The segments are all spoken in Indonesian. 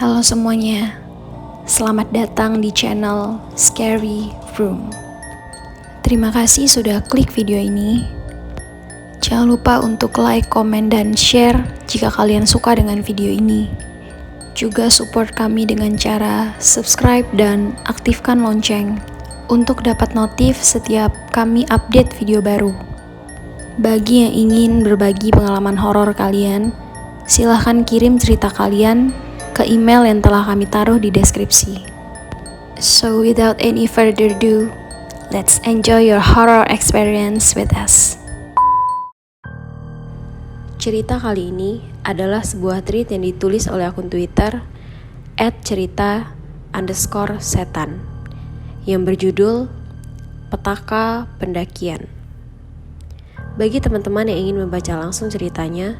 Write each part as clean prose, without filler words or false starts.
Halo semuanya, selamat datang di channel Scary Room. Terima kasih sudah klik video ini. Jangan lupa untuk like, komen, dan share jika kalian suka dengan video ini. Juga support kami dengan cara subscribe dan aktifkan lonceng untuk dapat notif setiap kami update video baru. Bagi yang ingin berbagi pengalaman horor kalian, silahkan kirim cerita kalian ke email yang telah kami taruh di deskripsi. So without any further ado, let's enjoy your horror experience with us. Cerita kali ini adalah sebuah tweet yang ditulis oleh akun Twitter @cerita_setan yang berjudul Petaka Pendakian. Bagi teman-teman yang ingin membaca langsung ceritanya,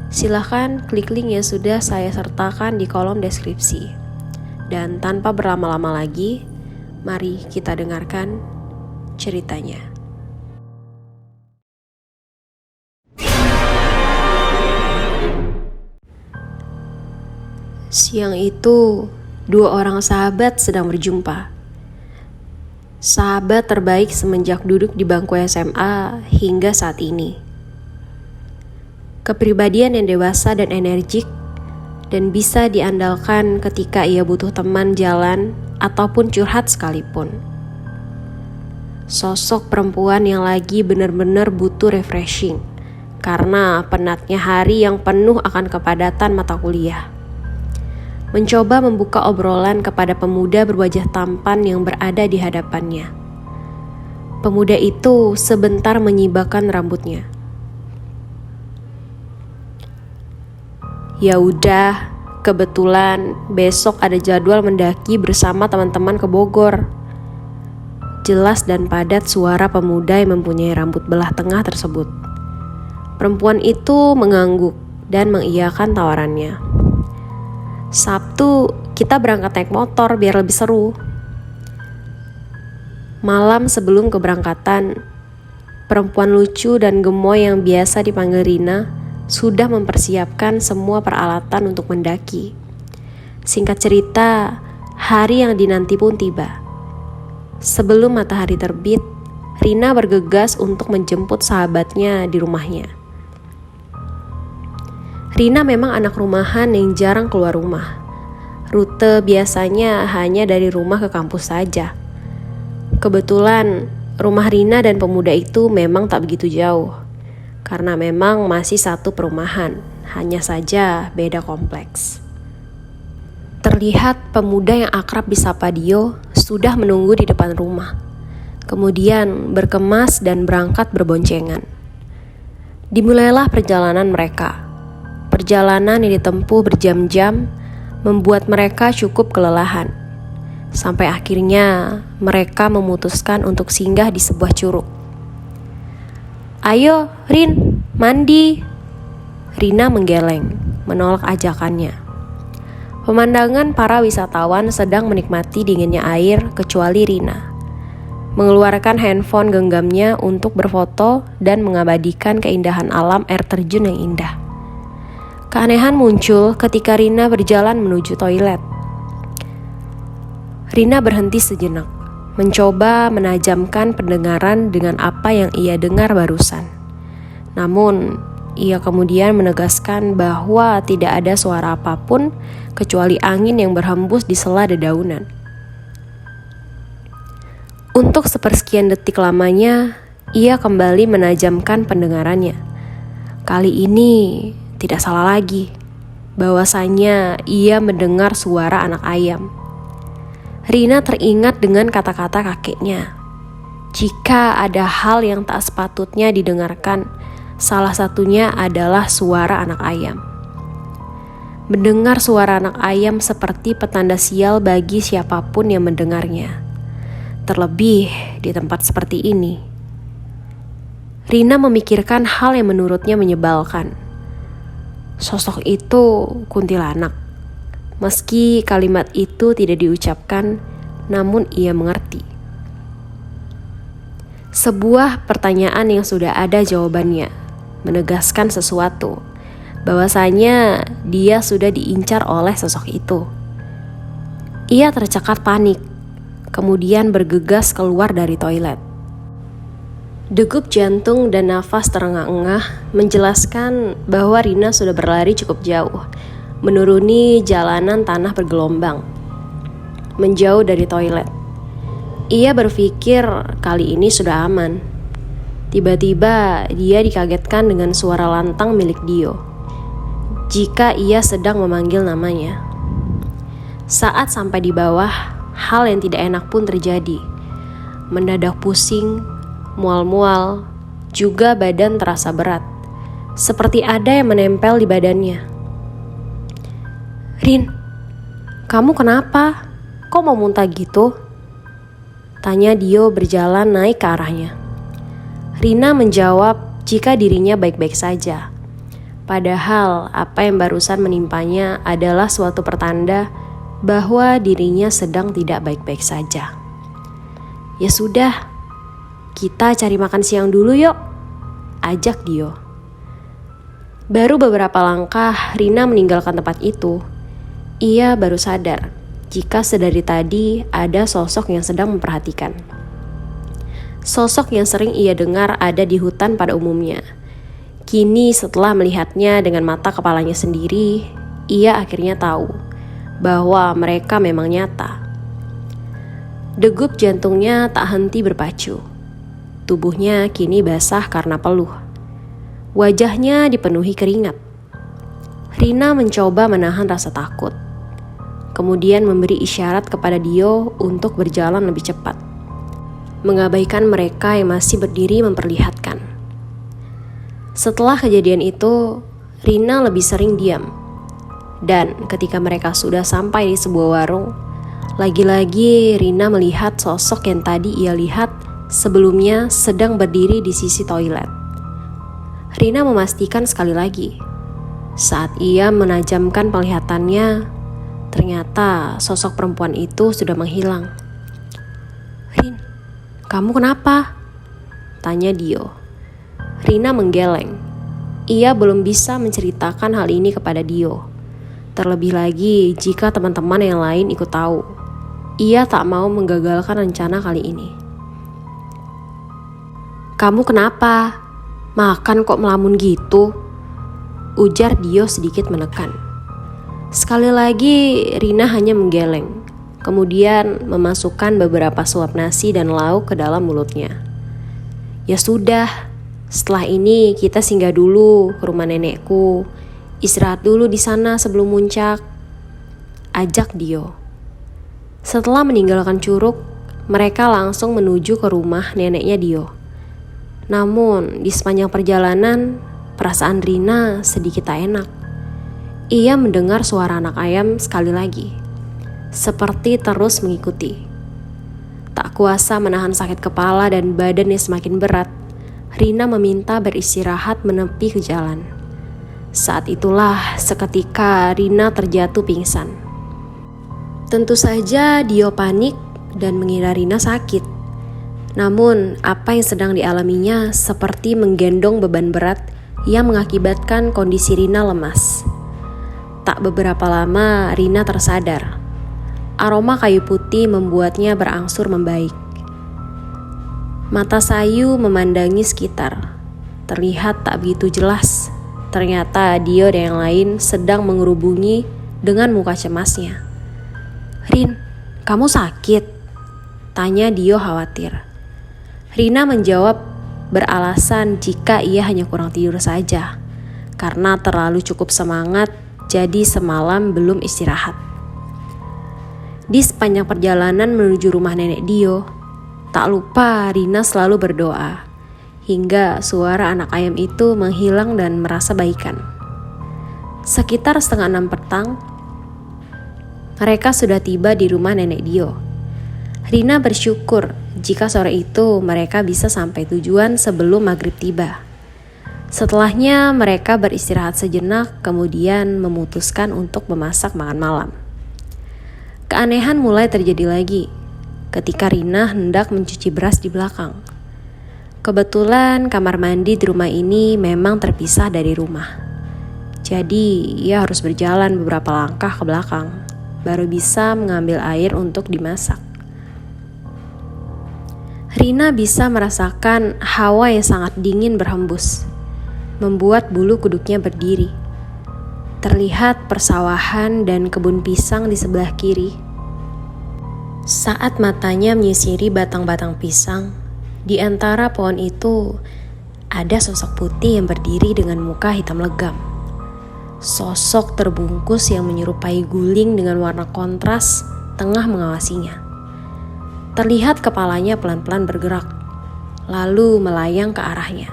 silahkan klik link yang sudah saya sertakan di kolom deskripsi. Dan tanpa berlama-lama lagi, mari kita dengarkan ceritanya. Siang itu, dua orang sahabat sedang berjumpa. Sahabat terbaik semenjak duduk di bangku SMA hingga saat ini. Kepribadian yang dewasa dan energik dan bisa diandalkan ketika ia butuh teman jalan ataupun curhat sekalipun. Sosok perempuan yang lagi benar-benar butuh refreshing karena penatnya hari yang penuh akan kepadatan mata kuliah. Mencoba membuka obrolan kepada pemuda berwajah tampan yang berada di hadapannya. Pemuda itu sebentar menyibakkan rambutnya. Ya udah, kebetulan besok ada jadwal mendaki bersama teman-teman ke Bogor. Jelas dan padat suara pemuda yang mempunyai rambut belah tengah tersebut. Perempuan itu mengangguk dan mengiyakan tawarannya. Sabtu kita berangkat naik motor biar lebih seru. Malam sebelum keberangkatan, perempuan lucu dan gemoy yang biasa dipanggil Rina sudah mempersiapkan semua peralatan untuk mendaki. Singkat cerita, hari yang dinanti pun tiba. Sebelum matahari terbit, Rina bergegas untuk menjemput sahabatnya di rumahnya. Rina memang anak rumahan yang jarang keluar rumah. Rute biasanya hanya dari rumah ke kampus saja. Kebetulan, rumah Rina dan pemuda itu memang tak begitu jauh. Karena memang masih satu perumahan, hanya saja beda kompleks. Terlihat pemuda yang akrab disapa Dio sudah menunggu di depan rumah. Kemudian berkemas dan berangkat berboncengan. Dimulailah perjalanan mereka. Perjalanan yang ditempuh berjam-jam membuat mereka cukup kelelahan. Sampai akhirnya mereka memutuskan untuk singgah di sebuah curug. "Ayo, Rin, mandi." Rina menggeleng, menolak ajakannya. Pemandangan para wisatawan sedang menikmati dinginnya air kecuali Rina. Mengeluarkan handphone genggamnya untuk berfoto dan mengabadikan keindahan alam air terjun yang indah. Keanehan muncul ketika Rina berjalan menuju toilet. Rina berhenti sejenak, mencoba menajamkan pendengaran dengan apa yang ia dengar barusan. Namun, ia kemudian menegaskan bahwa tidak ada suara apapun kecuali angin yang berhembus di sela dedaunan. Untuk sepersekian detik lamanya, ia kembali menajamkan pendengarannya. Kali ini tidak salah lagi, bahwasanya ia mendengar suara anak ayam. Rina teringat dengan kata-kata kakeknya. Jika ada hal yang tak sepatutnya didengarkan, salah satunya adalah suara anak ayam. Mendengar suara anak ayam seperti petanda sial bagi siapapun yang mendengarnya. Terlebih di tempat seperti ini. Rina memikirkan hal yang menurutnya menyebalkan. Sosok itu kuntilanak. Meski kalimat itu tidak diucapkan, namun ia mengerti. Sebuah pertanyaan yang sudah ada jawabannya, menegaskan sesuatu, bahwasanya dia sudah diincar oleh sosok itu. Ia tercekat panik, kemudian bergegas keluar dari toilet. Degup jantung dan nafas terengah-engah menjelaskan bahwa Rina sudah berlari cukup jauh, menuruni jalanan tanah bergelombang, menjauh dari toilet. Ia berpikir kali ini sudah aman. Tiba-tiba dia dikagetkan dengan suara lantang milik Dio. Jika ia sedang memanggil namanya. Saat sampai di bawah, hal yang tidak enak pun terjadi. Mendadak pusing, mual-mual, juga badan terasa berat. Seperti ada yang menempel di badannya. "Rin, kamu kenapa? Kok mau muntah gitu?" tanya Dio berjalan naik ke arahnya. Rina menjawab jika dirinya baik-baik saja. Padahal apa yang barusan menimpanya adalah suatu pertanda bahwa dirinya sedang tidak baik-baik saja. "Ya sudah, kita cari makan siang dulu yuk," ajak Dio. Baru beberapa langkah Rina meninggalkan tempat itu. Ia baru sadar jika sedari tadi ada sosok yang sedang memperhatikan. Sosok yang sering ia dengar ada di hutan pada umumnya. Kini setelah melihatnya dengan mata kepalanya sendiri, ia akhirnya tahu bahwa mereka memang nyata. Degup jantungnya tak henti berpacu. Tubuhnya kini basah karena peluh. Wajahnya dipenuhi keringat. Rina mencoba menahan rasa takut. Kemudian memberi isyarat kepada Dio untuk berjalan lebih cepat, mengabaikan mereka yang masih berdiri memperlihatkan. Setelah kejadian itu, Rina lebih sering diam. Dan ketika mereka sudah sampai di sebuah warung, lagi-lagi Rina melihat sosok yang tadi ia lihat sebelumnya sedang berdiri di sisi toilet. Rina memastikan sekali lagi. Saat ia menajamkan penglihatannya, ternyata sosok perempuan itu sudah menghilang. "Rin, kamu kenapa?" tanya Dio. Rina menggeleng. Ia belum bisa menceritakan hal ini kepada Dio. Terlebih lagi jika teman-teman yang lain ikut tahu. Ia tak mau menggagalkan rencana kali ini. "Kamu kenapa? Makan kok melamun gitu?" ujar Dio sedikit menekan. Sekali lagi Rina hanya menggeleng, kemudian memasukkan beberapa suap nasi dan lauk ke dalam mulutnya. "Ya sudah, setelah ini kita singgah dulu ke rumah nenekku. Istirahat dulu di sana sebelum muncak," ajak Dio. Setelah meninggalkan Curug, mereka langsung menuju ke rumah neneknya Dio. Namun di sepanjang perjalanan, perasaan Rina sedikit tak enak. Ia mendengar suara anak ayam sekali lagi, seperti terus mengikuti. Tak kuasa menahan sakit kepala dan badan yang semakin berat, Rina meminta beristirahat menepi ke jalan. Saat itulah seketika Rina terjatuh pingsan. Tentu saja Dio panik dan mengira Rina sakit. Namun apa yang sedang dialaminya seperti menggendong beban berat yang mengakibatkan kondisi Rina lemas. Tak beberapa lama Rina tersadar. Aroma kayu putih membuatnya berangsur membaik. Mata sayu memandangi sekitar. Terlihat tak begitu jelas. Ternyata Dio dan yang lain sedang mengerubungi dengan muka cemasnya. "Rin, kamu sakit?" tanya Dio khawatir. Rina menjawab beralasan jika ia hanya kurang tidur saja. Karena terlalu cukup semangat, jadi semalam belum istirahat. Di sepanjang perjalanan menuju rumah nenek Dio, tak lupa Rina selalu berdoa, hingga suara anak ayam itu menghilang dan merasa baikan. Sekitar 5:30 petang, mereka sudah tiba di rumah nenek Dio. Rina bersyukur jika sore itu mereka bisa sampai tujuan sebelum maghrib tiba. Setelahnya mereka beristirahat sejenak, kemudian memutuskan untuk memasak makan malam. Keanehan mulai terjadi lagi ketika Rina hendak mencuci beras di belakang. Kebetulan kamar mandi di rumah ini memang terpisah dari rumah. Jadi ia harus berjalan beberapa langkah ke belakang. baru bisa mengambil air untuk dimasak. Rina bisa merasakan hawa yang sangat dingin berhembus, membuat bulu kuduknya berdiri. Terlihat persawahan dan kebun pisang di sebelah kiri. Saat matanya menyisiri batang-batang pisang, di antara pohon itu ada sosok putih yang berdiri dengan muka hitam legam. Sosok terbungkus yang menyerupai guling dengan warna kontras tengah mengawasinya. Terlihat kepalanya pelan-pelan bergerak, lalu melayang ke arahnya.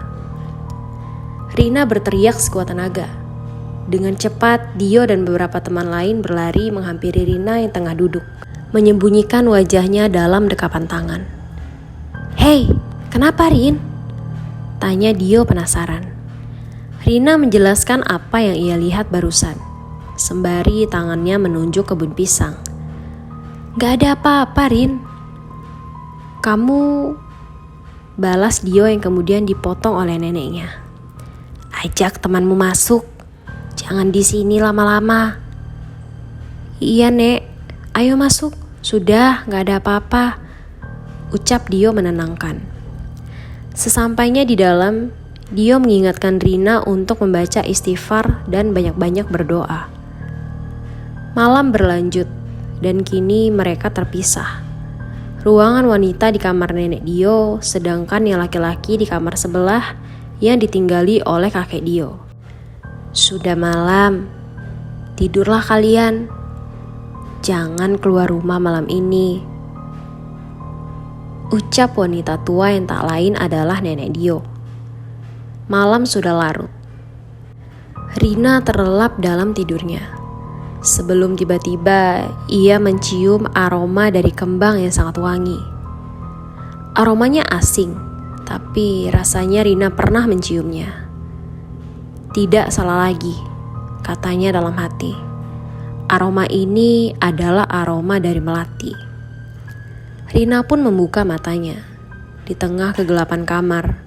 Rina berteriak sekuat tenaga. Dengan cepat, Dio dan beberapa teman lain berlari menghampiri Rina yang tengah duduk, menyembunyikan wajahnya dalam dekapan tangan. "Hei, kenapa Rin?" tanya Dio penasaran. Rina menjelaskan apa yang ia lihat barusan, sembari tangannya menunjuk kebun pisang. "Gak ada apa-apa, Rin." "Kamu," balas Dio yang kemudian dipotong oleh neneknya. "Ajak temanmu masuk, jangan di sini lama-lama." "Iya, Nek, ayo masuk. Sudah, gak ada apa-apa," ucap Dio menenangkan. Sesampainya di dalam, Dio mengingatkan Rina untuk membaca istighfar dan banyak-banyak berdoa. Malam berlanjut, dan kini mereka terpisah. Ruangan wanita di kamar nenek Dio, sedangkan yang laki-laki di kamar sebelah yang ditinggali oleh kakek Dio. "Sudah malam, tidurlah kalian. Jangan keluar rumah malam ini," ucap wanita tua yang tak lain adalah nenek Dio. Malam sudah larut. Rina terlelap dalam tidurnya. Sebelum tiba-tiba ia mencium aroma dari kembang yang sangat wangi. Aromanya asing, tapi rasanya Rina pernah menciumnya. "Tidak salah lagi," katanya dalam hati. "Aroma ini adalah aroma dari melati." Rina pun membuka matanya. Di tengah kegelapan kamar,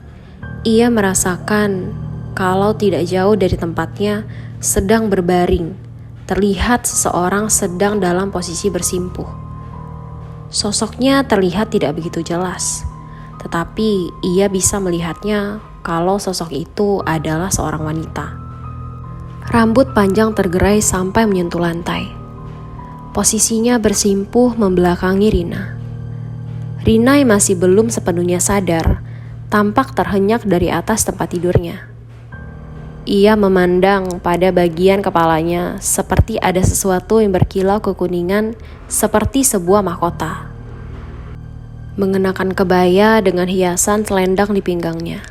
ia merasakan kalau tidak jauh dari tempatnya sedang berbaring, terlihat seseorang sedang dalam posisi bersimpuh. Sosoknya terlihat tidak begitu jelas, tetapi ia bisa melihatnya kalau sosok itu adalah seorang wanita. Rambut panjang tergerai sampai menyentuh lantai. Posisinya bersimpuh membelakangi Rina. Rina yang masih belum sepenuhnya sadar, tampak terhenyak dari atas tempat tidurnya. Ia memandang pada bagian kepalanya seperti ada sesuatu yang berkilau kekuningan seperti sebuah mahkota. Mengenakan kebaya dengan hiasan selendang di pinggangnya.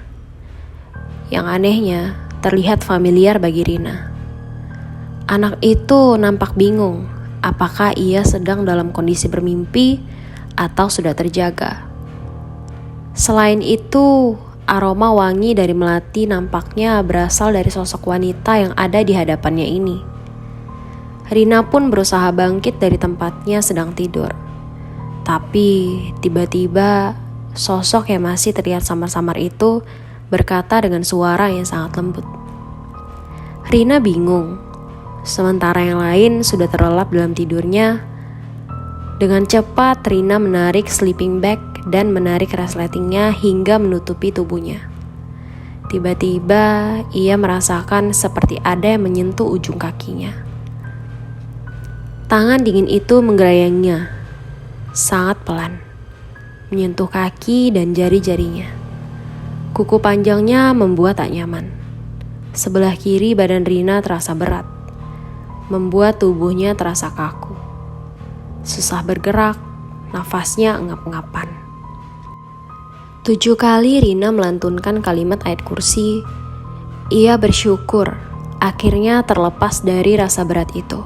Yang anehnya, terlihat familiar bagi Rina. Anak itu nampak bingung apakah ia sedang dalam kondisi bermimpi atau sudah terjaga. Selain itu, aroma wangi dari melati nampaknya berasal dari sosok wanita yang ada di hadapannya ini. Rina pun berusaha bangkit dari tempatnya sedang tidur. Tapi tiba-tiba sosok yang masih terlihat samar-samar itu berkata dengan suara yang sangat lembut. Rina bingung, sementara yang lain sudah terlelap dalam tidurnya. Dengan cepat Rina menarik sleeping bag dan menarik resletingnya hingga menutupi tubuhnya. Tiba-tiba ia merasakan seperti ada yang menyentuh ujung kakinya. Tangan dingin itu menggerayanginya, sangat pelan, menyentuh kaki dan jari-jarinya. Kuku panjangnya membuat tak nyaman. Sebelah kiri badan Rina terasa berat, membuat tubuhnya terasa kaku. Susah bergerak, nafasnya engap-engapan. 7 kali Rina melantunkan kalimat ayat kursi. Ia bersyukur akhirnya terlepas dari rasa berat itu.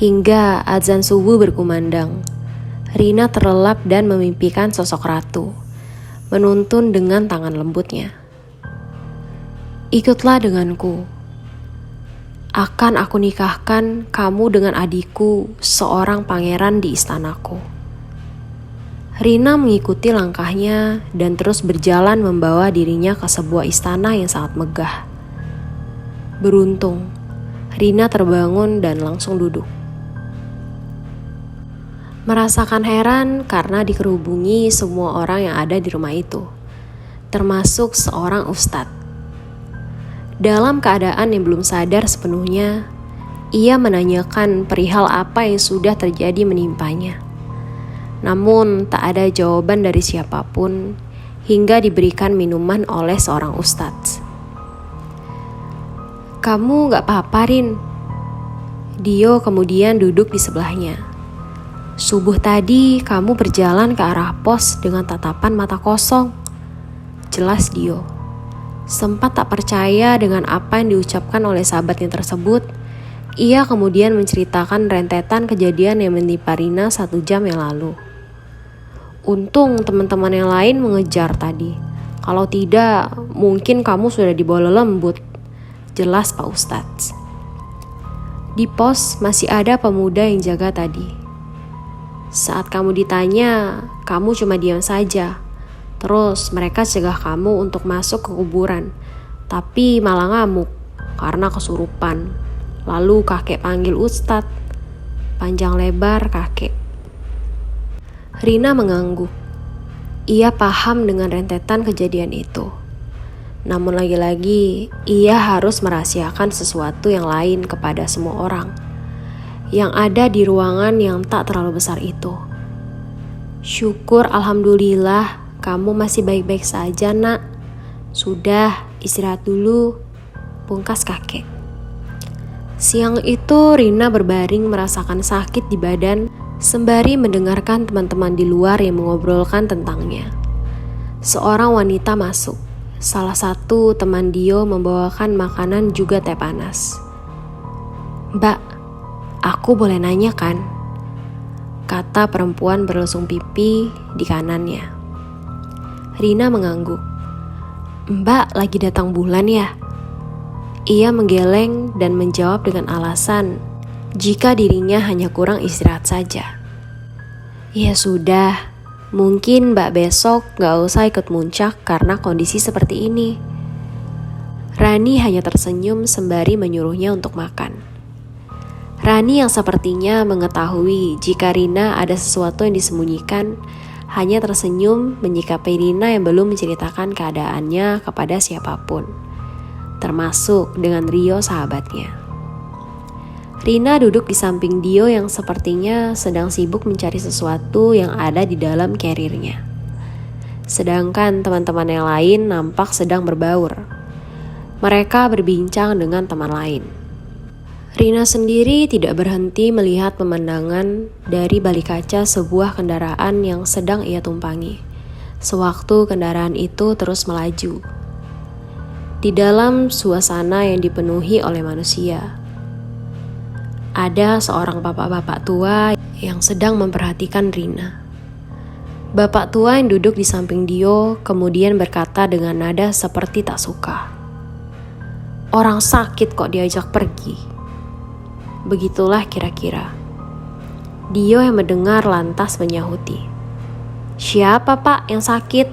Hingga azan subuh berkumandang, Rina terlelap dan memimpikan sosok ratu, menuntun dengan tangan lembutnya. "Ikutlah denganku. Akan aku nikahkan kamu dengan adikku, seorang pangeran di istanaku." Rina mengikuti langkahnya dan terus berjalan membawa dirinya ke sebuah istana yang sangat megah. Beruntung, Rina terbangun dan langsung duduk. Merasakan heran karena dikerubungi semua orang yang ada di rumah itu, termasuk seorang ustadz. Dalam keadaan yang belum sadar sepenuhnya, ia menanyakan perihal apa yang sudah terjadi menimpanya. Namun tak ada jawaban dari siapapun hingga diberikan minuman oleh seorang ustadz. "Kamu gak apa-apa, Rin?" Dio kemudian duduk di sebelahnya. "Subuh tadi kamu berjalan ke arah pos dengan tatapan mata kosong," jelas Dio. Sempat tak percaya dengan apa yang diucapkan oleh sahabatnya tersebut, ia kemudian menceritakan rentetan kejadian yang menimpa Rina 1 jam yang lalu. "Untung teman-teman yang lain mengejar tadi. Kalau tidak, mungkin kamu sudah dibawa lembut," jelas Pak Ustadz. "Di pos masih ada pemuda yang jaga tadi. Saat kamu ditanya, kamu cuma diam saja. Terus mereka cegah kamu untuk masuk ke kuburan, tapi malah ngamuk karena kesurupan. Lalu kakek panggil Ustadz. Panjang lebar kakek." Rina mengangguk. Ia paham dengan rentetan kejadian itu. Namun lagi-lagi, ia harus merahasiakan sesuatu yang lain kepada semua orang yang ada di ruangan yang tak terlalu besar itu. "Syukur alhamdulillah kamu masih baik-baik saja, Nak. Sudah, istirahat dulu," pungkas kakek. Siang itu Rina berbaring merasakan sakit di badan sembari mendengarkan teman-teman di luar yang mengobrolkan tentangnya. Seorang wanita masuk. Salah satu teman Dio membawakan makanan juga teh panas. "Mbak, aku boleh nanya kan?" kata perempuan berlesung pipi di kanannya. Rina mengangguk. "Mbak lagi datang bulan ya?" Ia menggeleng dan menjawab dengan alasan jika dirinya hanya kurang istirahat saja. "Ya sudah, mungkin Mbak besok gak usah ikut muncak karena kondisi seperti ini." Rani hanya tersenyum sembari menyuruhnya untuk makan. Rani yang sepertinya mengetahui jika Rina ada sesuatu yang disembunyikan, hanya tersenyum menyikapi Rina yang belum menceritakan keadaannya kepada siapapun, termasuk dengan Rio sahabatnya. Rina duduk di samping Dio yang sepertinya sedang sibuk mencari sesuatu yang ada di dalam karirnya. Sedangkan teman-teman yang lain nampak sedang berbaur. Mereka berbincang dengan teman lain. Rina sendiri tidak berhenti melihat pemandangan dari balik kaca sebuah kendaraan yang sedang ia tumpangi, sewaktu kendaraan itu terus melaju. Di dalam suasana yang dipenuhi oleh manusia, ada seorang bapak-bapak tua yang sedang memperhatikan Rina. Bapak tua yang duduk di samping Dio kemudian berkata dengan nada seperti tak suka, "Orang sakit kok diajak pergi?" Begitulah kira-kira. Dio yang mendengar lantas menyahuti, "Siapa Pak yang sakit?"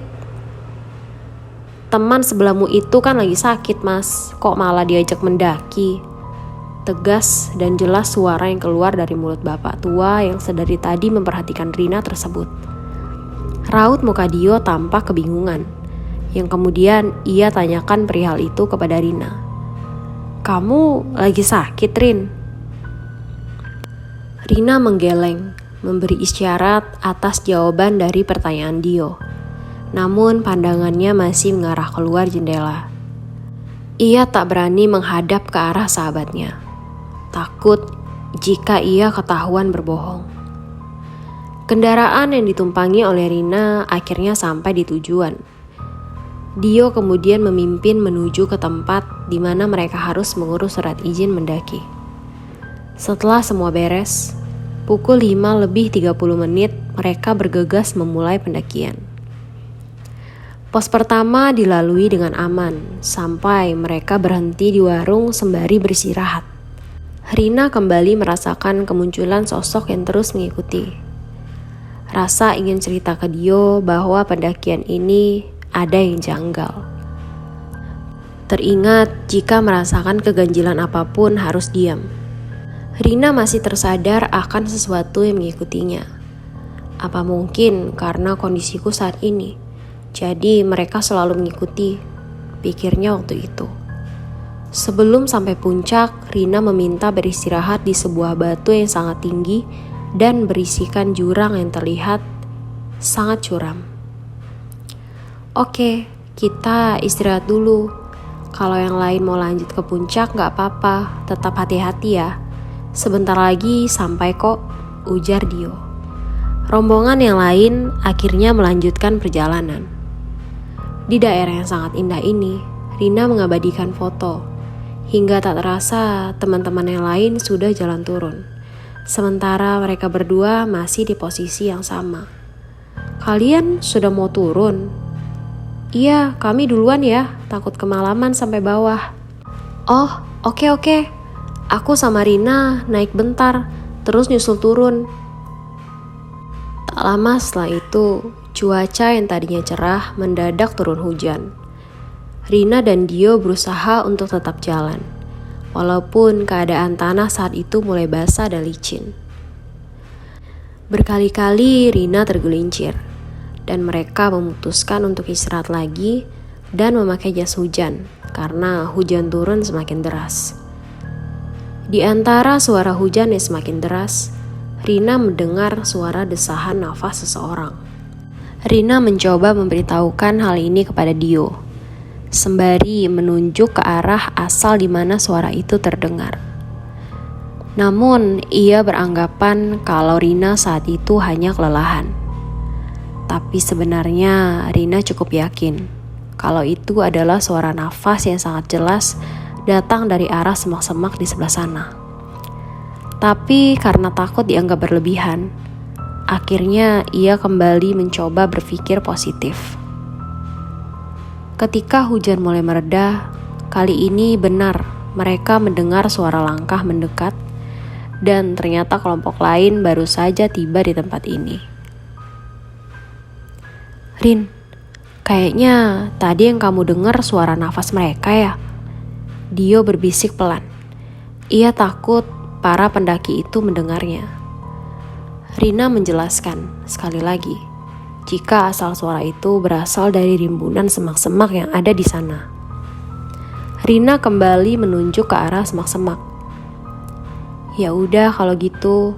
"Teman sebelahmu itu kan lagi sakit Mas, kok malah diajak mendaki?" Tegas dan jelas suara yang keluar dari mulut bapak tua yang sedari tadi memperhatikan Rina tersebut. Raut muka Dio tampak kebingungan, yang kemudian ia tanyakan perihal itu kepada Rina. "Kamu lagi sakit, Rin?" Rina menggeleng, memberi isyarat atas jawaban dari pertanyaan Dio. Namun pandangannya masih mengarah keluar jendela. Ia tak berani menghadap ke arah sahabatnya, takut jika ia ketahuan berbohong. Kendaraan yang ditumpangi oleh Rina akhirnya sampai di tujuan. Dio kemudian memimpin menuju ke tempat di mana mereka harus mengurus surat izin mendaki. Setelah semua beres, pukul 5:30 mereka bergegas memulai pendakian. Pos pertama dilalui dengan aman sampai mereka berhenti di warung sembari beristirahat. Rina kembali merasakan kemunculan sosok yang terus mengikuti. Rasa ingin cerita ke Dio bahwa pendakian ini ada yang janggal. Teringat jika merasakan keganjilan apapun harus diam. Rina masih tersadar akan sesuatu yang mengikutinya. Apa mungkin karena kondisiku saat ini, jadi mereka selalu mengikuti, pikirnya waktu itu. Sebelum sampai puncak, Rina meminta beristirahat di sebuah batu yang sangat tinggi dan berisikan jurang yang terlihat sangat curam. Oke, kita istirahat dulu. Kalau yang lain mau lanjut ke puncak gak apa-apa, tetap hati-hati ya. Sebentar lagi sampai kok, ujar Dio. Rombongan yang lain akhirnya melanjutkan perjalanan. Di daerah yang sangat indah ini, Rina mengabadikan foto. Hingga tak terasa teman-teman yang lain sudah jalan turun. Sementara mereka berdua masih di posisi yang sama. Kalian sudah mau turun? Iya, kami duluan ya, takut kemalaman sampai bawah. Oh, oke. Aku sama Rina naik bentar, terus nyusul turun. Tak lama setelah itu, cuaca yang tadinya cerah mendadak turun hujan. Rina dan Dio berusaha untuk tetap jalan, walaupun keadaan tanah saat itu mulai basah dan licin. Berkali-kali Rina tergelincir, dan mereka memutuskan untuk istirahat lagi dan memakai jas hujan karena hujan turun semakin deras. Di antara suara hujan yang semakin deras, Rina mendengar suara desahan nafas seseorang. Rina mencoba memberitahukan hal ini kepada Dio, sembari menunjuk ke arah asal di mana suara itu terdengar. Namun, ia beranggapan kalau Rina saat itu hanya kelelahan. Tapi sebenarnya Rina cukup yakin kalau itu adalah suara nafas yang sangat jelas datang dari arah semak-semak di sebelah sana. Tapi karena takut dianggap berlebihan, akhirnya ia kembali mencoba berpikir positif. Ketika hujan mulai mereda, kali ini benar mereka mendengar suara langkah mendekat dan ternyata kelompok lain baru saja tiba di tempat ini. Rin, kayaknya tadi yang kamu dengar suara nafas mereka ya? Dio berbisik pelan. Ia takut para pendaki itu mendengarnya. Rina menjelaskan sekali lagi, jika asal suara itu berasal dari rimbunan semak-semak yang ada di sana. Rina kembali menunjuk ke arah semak-semak. Ya udah kalau gitu,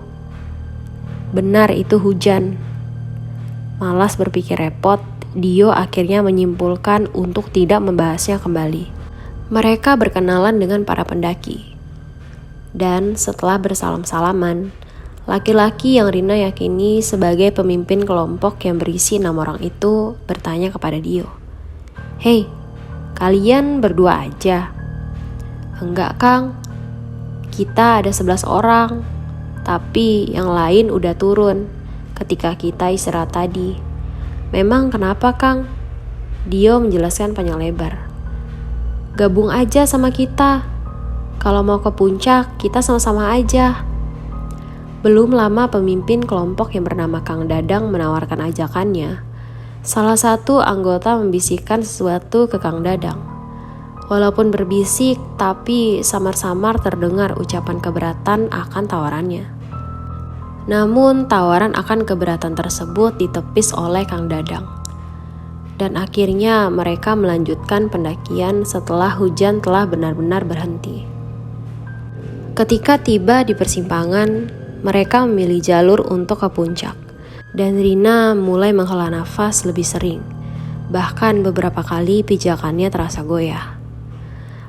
benar itu hujan. Malas berpikir repot, Dio akhirnya menyimpulkan untuk tidak membahasnya kembali. Mereka berkenalan dengan para pendaki. Dan setelah bersalam-salaman, laki-laki yang Rina yakini sebagai pemimpin kelompok yang berisi 6 orang itu bertanya kepada Dio. Hei, kalian berdua aja? Enggak, Kang. Kita ada 11 orang, tapi yang lain udah turun ketika kita istirahat tadi. Memang kenapa, Kang? Dio menjelaskan panjang lebar. Gabung aja sama kita. Kalau mau ke puncak, kita sama-sama aja. Belum lama pemimpin kelompok yang bernama Kang Dadang menawarkan ajakannya. Salah satu anggota membisikkan sesuatu ke Kang Dadang. Walaupun berbisik, tapi samar-samar terdengar ucapan keberatan akan tawarannya. Namun tawaran akan keberatan tersebut ditepis oleh Kang Dadang. Dan akhirnya mereka melanjutkan pendakian setelah hujan telah benar-benar berhenti. Ketika tiba di persimpangan, mereka memilih jalur untuk ke puncak. Dan Rina mulai menghela nafas lebih sering. Bahkan beberapa kali pijakannya terasa goyah.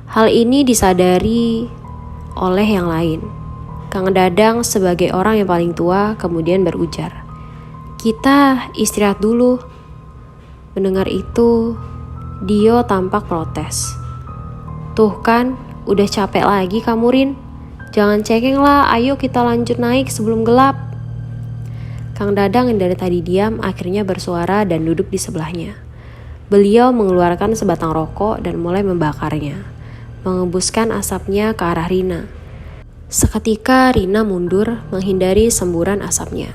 Hal ini disadari oleh yang lain. Kang Dadang sebagai orang yang paling tua kemudian berujar, "Kita istirahat dulu." Mendengar itu, Dio tampak protes. "Tuh kan, udah capek lagi kamu, Rin. Jangan cengeng lah, ayo kita lanjut naik sebelum gelap." Kang Dadang yang dari tadi diam akhirnya bersuara dan duduk di sebelahnya. Beliau mengeluarkan sebatang rokok dan mulai membakarnya, mengembuskan asapnya ke arah Rina. Seketika Rina mundur menghindari semburan asapnya.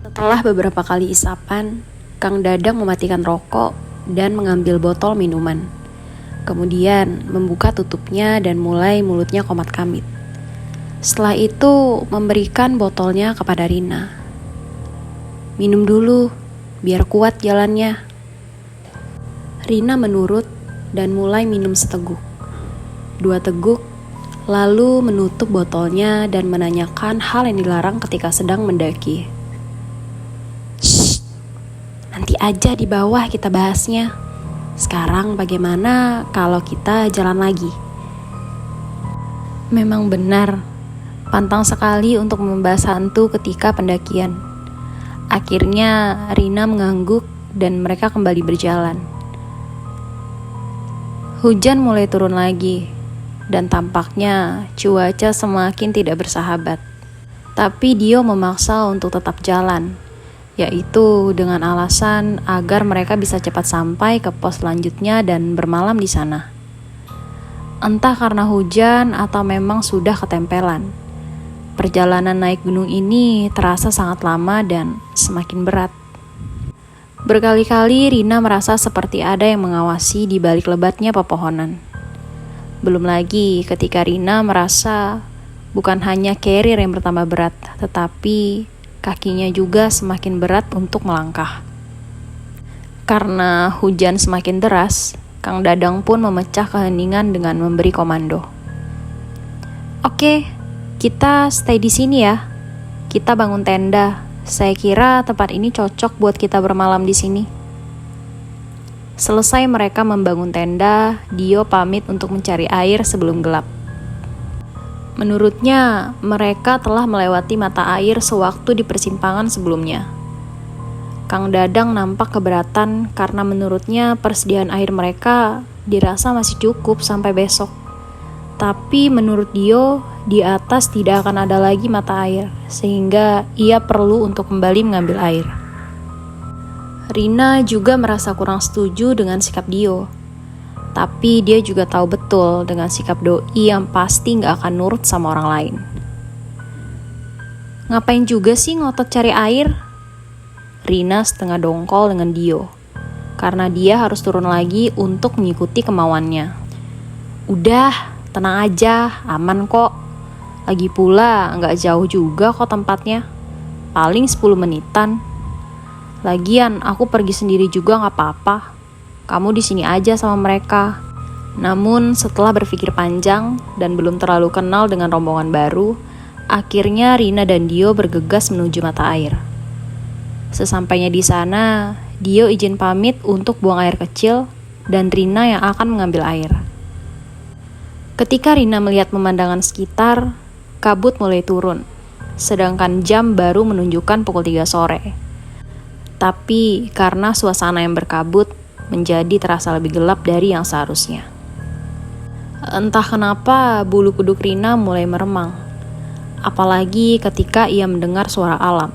Setelah beberapa kali isapan, Kang Dadang mematikan rokok dan mengambil botol minuman. Kemudian membuka tutupnya dan mulai mulutnya komat-kamit. Setelah itu memberikan botolnya kepada Rina. Minum dulu, biar kuat jalannya. Rina menurut dan mulai minum seteguk. 2 teguk, lalu menutup botolnya dan menanyakan hal yang dilarang ketika sedang mendaki. Shh, nanti aja di bawah kita bahasnya. Sekarang bagaimana kalau kita jalan lagi? Memang benar, pantang sekali untuk membahas hantu ketika pendakian. Akhirnya Rina mengangguk dan mereka kembali berjalan. Hujan mulai turun lagi dan tampaknya cuaca semakin tidak bersahabat. Tapi Dio memaksa untuk tetap jalan, yaitu dengan alasan agar mereka bisa cepat sampai ke pos selanjutnya dan bermalam di sana. Entah karena hujan atau memang sudah ketempelan, perjalanan naik gunung ini terasa sangat lama dan semakin berat. Berkali-kali Rina merasa seperti ada yang mengawasi di balik lebatnya pepohonan. Belum lagi ketika Rina merasa bukan hanya carrier yang bertambah berat, tetapi kakinya juga semakin berat untuk melangkah. Karena hujan semakin deras, Kang Dadang pun memecah keheningan dengan memberi komando. Oke, kita stay di sini ya. Kita bangun tenda. Saya kira tempat ini cocok buat kita bermalam di sini. Selesai mereka membangun tenda, Dio pamit untuk mencari air sebelum gelap. Menurutnya, mereka telah melewati mata air sewaktu di persimpangan sebelumnya. Kang Dadang nampak keberatan karena menurutnya persediaan air mereka dirasa masih cukup sampai besok. Tapi menurut Dio, di atas tidak akan ada lagi mata air, sehingga ia perlu untuk kembali mengambil air. Rina juga merasa kurang setuju dengan sikap Dio. Tapi dia juga tahu betul dengan sikap doi yang pasti gak akan nurut sama orang lain. Ngapain juga sih ngotot cari air? Rina setengah dongkol dengan Dio, karena dia harus turun lagi untuk mengikuti kemauannya. Udah, tenang aja, aman kok. Lagi pula gak jauh juga kok tempatnya. Paling 10 menitan. Lagian aku pergi sendiri juga gak apa-apa. Kamu di sini aja sama mereka. Namun setelah berpikir panjang dan belum terlalu kenal dengan rombongan baru, akhirnya Rina dan Dio bergegas menuju mata air. Sesampainya di sana, Dio izin pamit untuk buang air kecil dan Rina yang akan mengambil air. Ketika Rina melihat pemandangan sekitar, kabut mulai turun, sedangkan jam baru menunjukkan pukul 3 sore. Tapi karena suasana yang berkabut, menjadi terasa lebih gelap dari yang seharusnya. Entah kenapa bulu kuduk Rina mulai meremang, apalagi ketika ia mendengar suara alam.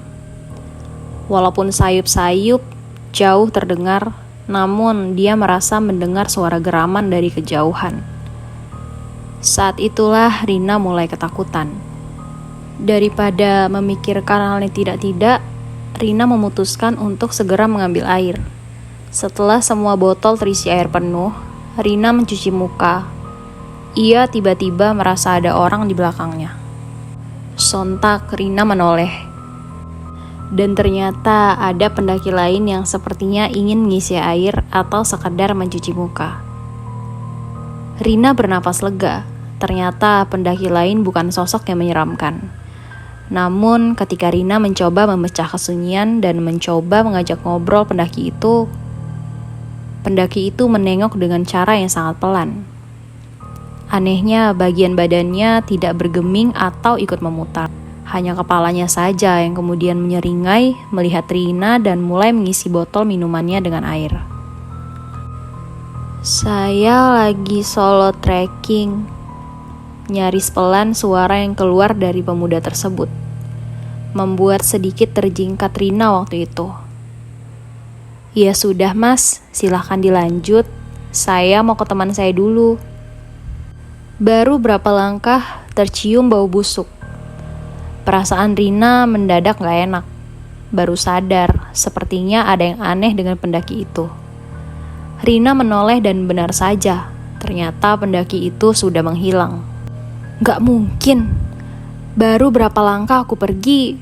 Walaupun sayup-sayup jauh terdengar, namun dia merasa mendengar suara geraman dari kejauhan. Saat itulah Rina mulai ketakutan. Daripada memikirkan hal yang tidak-tidak, Rina memutuskan untuk segera mengambil air. Setelah semua botol terisi air penuh, Rina mencuci muka. Ia tiba-tiba merasa ada orang di belakangnya. Sontak Rina menoleh. Dan ternyata ada pendaki lain yang sepertinya ingin mengisi air atau sekedar mencuci muka. Rina bernapas lega. Ternyata pendaki lain bukan sosok yang menyeramkan. Namun ketika Rina mencoba memecah kesunyian dan mencoba mengajak ngobrol pendaki itu menengok dengan cara yang sangat pelan. Anehnya bagian badannya tidak bergeming atau ikut memutar. Hanya kepalanya saja yang kemudian menyeringai melihat Rina dan mulai mengisi botol minumannya dengan air. Saya lagi solo trekking. Nyaris pelan suara yang keluar dari pemuda tersebut, membuat sedikit terjingkat Rina waktu itu. Ya sudah mas, silahkan dilanjut. Saya mau ke teman saya dulu. Baru berapa langkah tercium bau busuk. Perasaan Rina mendadak gak enak. Baru sadar, sepertinya ada yang aneh dengan pendaki itu. Rina menoleh dan benar saja, ternyata pendaki itu sudah menghilang. Gak mungkin. Baru berapa langkah aku pergi,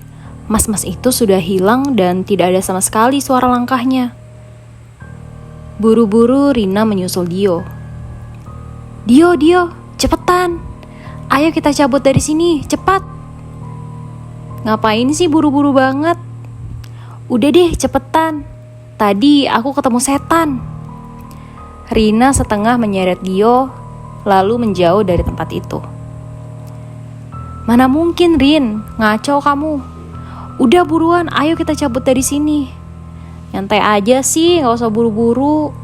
Mas-mas itu sudah hilang dan tidak ada sama sekali suara langkahnya. Buru-buru Rina menyusul Dio. Dio, cepetan. Ayo kita cabut dari sini, cepat. Ngapain sih buru-buru banget? Udah deh, cepetan. Tadi aku ketemu setan. Rina setengah menyeret Dio, lalu menjauh dari tempat itu. Mana mungkin, Rin, ngaco kamu. Udah buruan, ayo kita cabut dari sini. Nyantai aja sih, gak usah buru-buru.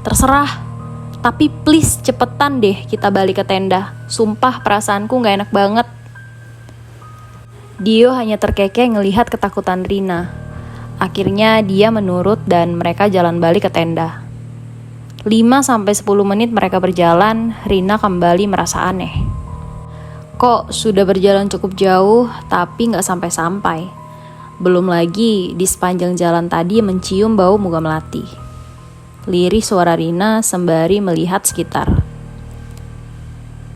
Terserah, tapi please cepetan deh kita balik ke tenda. Sumpah perasaanku gak enak banget. Dio hanya terkekeh ngelihat ketakutan Rina. Akhirnya dia menurut dan mereka jalan balik ke tenda. 5-10 menit mereka berjalan, Rina kembali merasa aneh. Kok sudah berjalan cukup jauh, tapi gak sampai-sampai. Belum lagi di sepanjang jalan tadi mencium bau muga melati. Lirih suara Rina sembari melihat sekitar.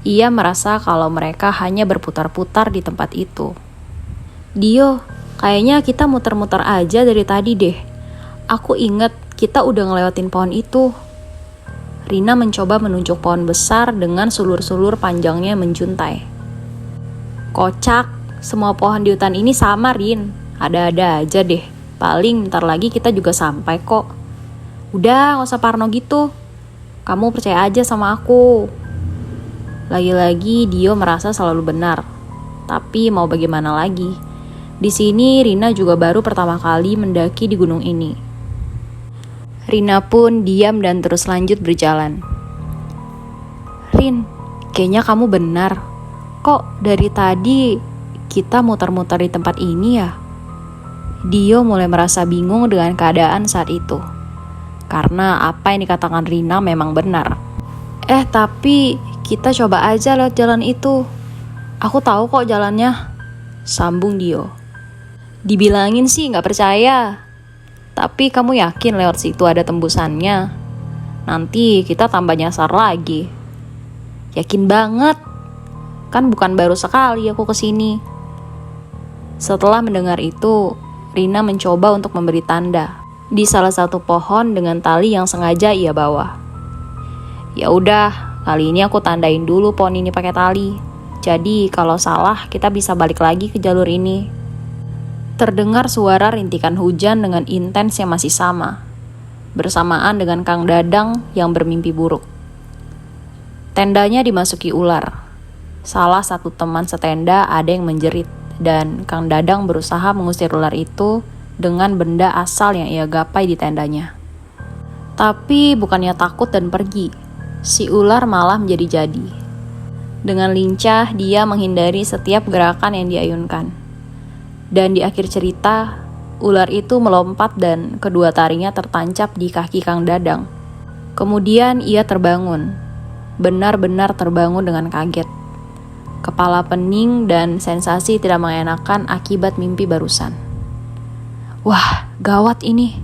Ia merasa kalau mereka hanya berputar-putar di tempat itu. Dio, kayaknya kita muter-muter aja dari tadi deh. Aku inget kita udah ngelewatin pohon itu. Rina mencoba menunjuk pohon besar dengan sulur-sulur panjangnya menjuntai. Kocak, semua pohon di hutan ini sama, Rin. Ada-ada aja deh. Paling bentar lagi kita juga sampai kok. Udah, gak usah parno gitu. Kamu percaya aja sama aku. Lagi-lagi Dio merasa selalu benar. Tapi mau bagaimana lagi? Di sini Rina juga baru pertama kali mendaki di gunung ini. Rina pun diam dan terus lanjut berjalan. Rin, kayaknya kamu benar. Kok dari tadi kita muter-muter di tempat ini ya? Dio mulai merasa bingung dengan keadaan saat itu. Karena apa yang dikatakan Rina memang benar. Tapi kita coba aja lewat jalan itu. Aku tahu kok jalannya, sambung Dio. Dibilangin sih gak percaya. Tapi kamu yakin lewat situ ada tembusannya? Nanti kita tambah nyasar lagi. Yakin banget. Kan bukan baru sekali aku kesini. Setelah mendengar itu, Rina mencoba untuk memberi tanda di salah satu pohon dengan tali yang sengaja ia bawa. Ya udah, kali ini aku tandain dulu pohon ini pakai tali. Jadi kalau salah kita bisa balik lagi ke jalur ini. Terdengar suara rintikan hujan dengan intens yang masih sama, bersamaan dengan Kang Dadang yang bermimpi buruk. Tendanya dimasuki ular. Salah satu teman setenda ada yang menjerit, dan Kang Dadang berusaha mengusir ular itu dengan benda asal yang ia gapai di tendanya. Tapi bukannya takut dan pergi, si ular malah menjadi-jadi. Dengan lincah dia menghindari setiap gerakan yang diayunkan. Dan di akhir cerita, ular itu melompat dan kedua taringnya tertancap di kaki Kang Dadang. Kemudian ia terbangun, benar-benar terbangun dengan kaget. Kepala pening dan sensasi tidak mengenakan akibat mimpi barusan. Wah, gawat ini.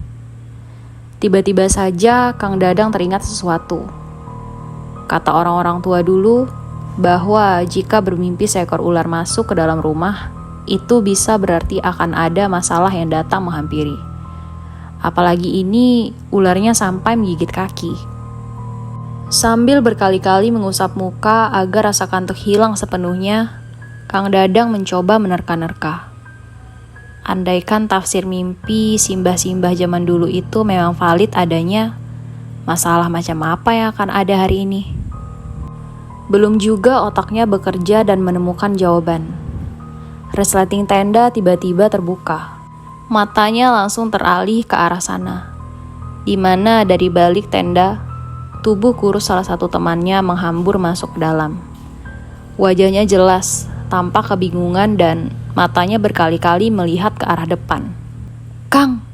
Tiba-tiba saja Kang Dadang teringat sesuatu. Kata orang-orang tua dulu bahwa jika bermimpi seekor ular masuk ke dalam rumah, itu bisa berarti akan ada masalah yang datang menghampiri. Apalagi ini ularnya sampai menggigit kaki. Sambil berkali-kali mengusap muka agar rasa kantuk hilang sepenuhnya, Kang Dadang mencoba menerka-nerka. Andaikan tafsir mimpi simbah-simbah zaman dulu itu memang valid adanya, masalah macam apa yang akan ada hari ini? Belum juga otaknya bekerja dan menemukan jawaban. Resleting tenda tiba-tiba terbuka. Matanya langsung teralih ke arah sana, di mana dari balik tenda tubuh kurus salah satu temannya menghambur masuk ke dalam. Wajahnya jelas, tampak kebingungan dan matanya berkali-kali melihat ke arah depan. Kang,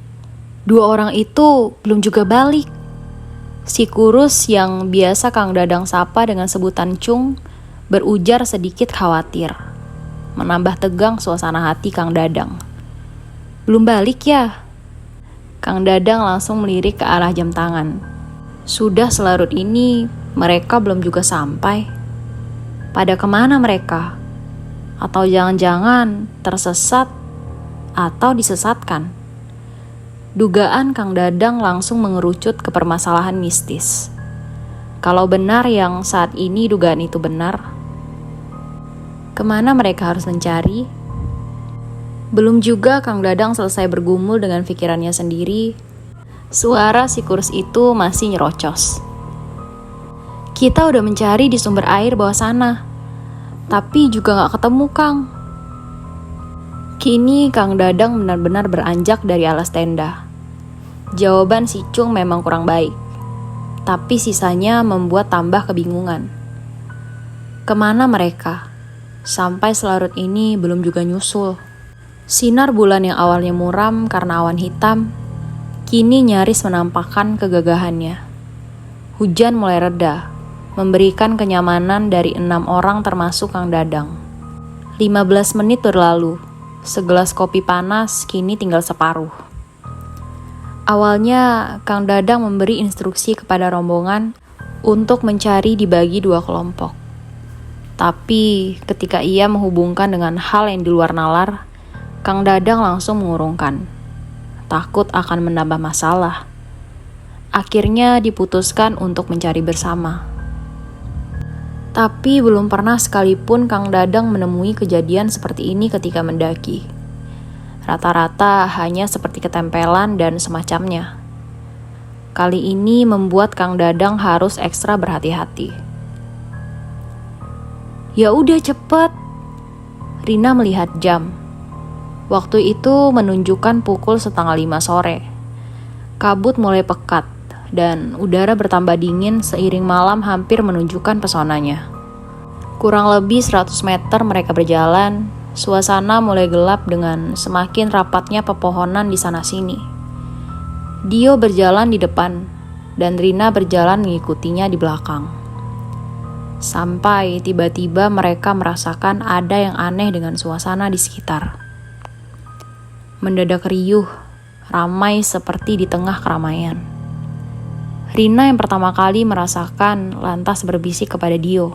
dua orang itu belum juga balik. Si kurus yang biasa Kang Dadang sapa dengan sebutan Cung berujar sedikit khawatir. Menambah tegang suasana hati Kang Dadang. Belum balik ya? Kang Dadang langsung melirik ke arah jam tangan. Sudah selarut ini, mereka belum juga sampai. Pada kemana mereka? Atau jangan-jangan tersesat? atau disesatkan? Dugaan Kang Dadang langsung mengerucut ke permasalahan mistis. Kalau benar yang saat ini dugaan itu benar, kemana mereka harus mencari? Belum juga Kang Dadang selesai bergumul dengan pikirannya sendiri, suara si Kurs itu masih nyerocos. Kita udah mencari di sumber air bawah sana, tapi juga gak ketemu, Kang. Kini Kang Dadang benar-benar beranjak dari alas tenda. Jawaban si Cung memang kurang baik, tapi sisanya membuat tambah kebingungan. Kemana mereka? Sampai selarut ini belum juga nyusul. Sinar bulan yang awalnya muram karena awan hitam, kini nyaris menampakkan kegagahannya. Hujan mulai reda, memberikan kenyamanan dari 6 orang termasuk Kang Dadang. 15 menit berlalu, segelas kopi panas kini tinggal separuh. Awalnya, Kang Dadang memberi instruksi kepada rombongan untuk mencari dibagi 2 kelompok. Tapi ketika ia menghubungkan dengan hal yang di luar nalar, Kang Dadang langsung mengurungkan. Takut akan menambah masalah. Akhirnya diputuskan untuk mencari bersama. Tapi belum pernah sekalipun Kang Dadang menemui kejadian seperti ini ketika mendaki. Rata-rata hanya seperti ketempelan dan semacamnya. Kali ini membuat Kang Dadang harus ekstra berhati-hati. Ya udah cepet. Rina melihat jam. Waktu itu menunjukkan pukul 4:30 sore. Kabut mulai pekat dan udara bertambah dingin seiring malam hampir menunjukkan pesonanya. Kurang lebih 100 meter mereka berjalan, suasana mulai gelap dengan semakin rapatnya pepohonan di sana-sini. Dio berjalan di depan dan Rina berjalan mengikutinya di belakang. Sampai tiba-tiba mereka merasakan ada yang aneh dengan suasana di sekitar. Mendadak riuh, ramai seperti di tengah keramaian. Rina yang pertama kali merasakan lantas berbisik kepada Dio.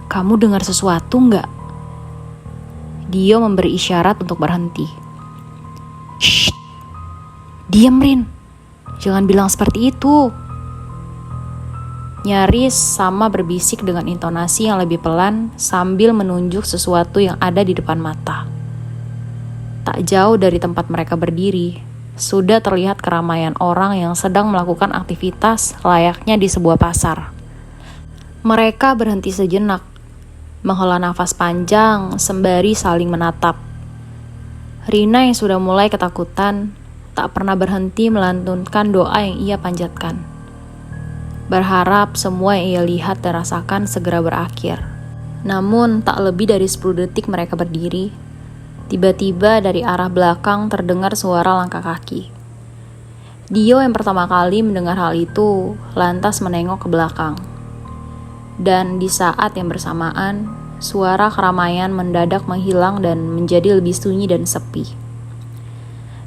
Kamu dengar sesuatu nggak? Dio memberi isyarat untuk berhenti. Shh, diam Rin, jangan bilang seperti itu. Nyaris sama berbisik dengan intonasi yang lebih pelan sambil menunjuk sesuatu yang ada di depan mata. Tak jauh dari tempat mereka berdiri, sudah terlihat keramaian orang yang sedang melakukan aktivitas layaknya di sebuah pasar. Mereka berhenti sejenak, menghela nafas panjang sembari saling menatap. Rina yang sudah mulai ketakutan, tak pernah berhenti melantunkan doa yang ia panjatkan. Berharap semua yang ia lihat dan rasakan segera berakhir. Namun tak lebih dari 10 detik mereka berdiri, tiba-tiba dari arah belakang terdengar suara langkah kaki. Dio yang pertama kali mendengar hal itu lantas menengok ke belakang. Dan di saat yang bersamaan, suara keramaian mendadak menghilang dan menjadi lebih sunyi dan sepi.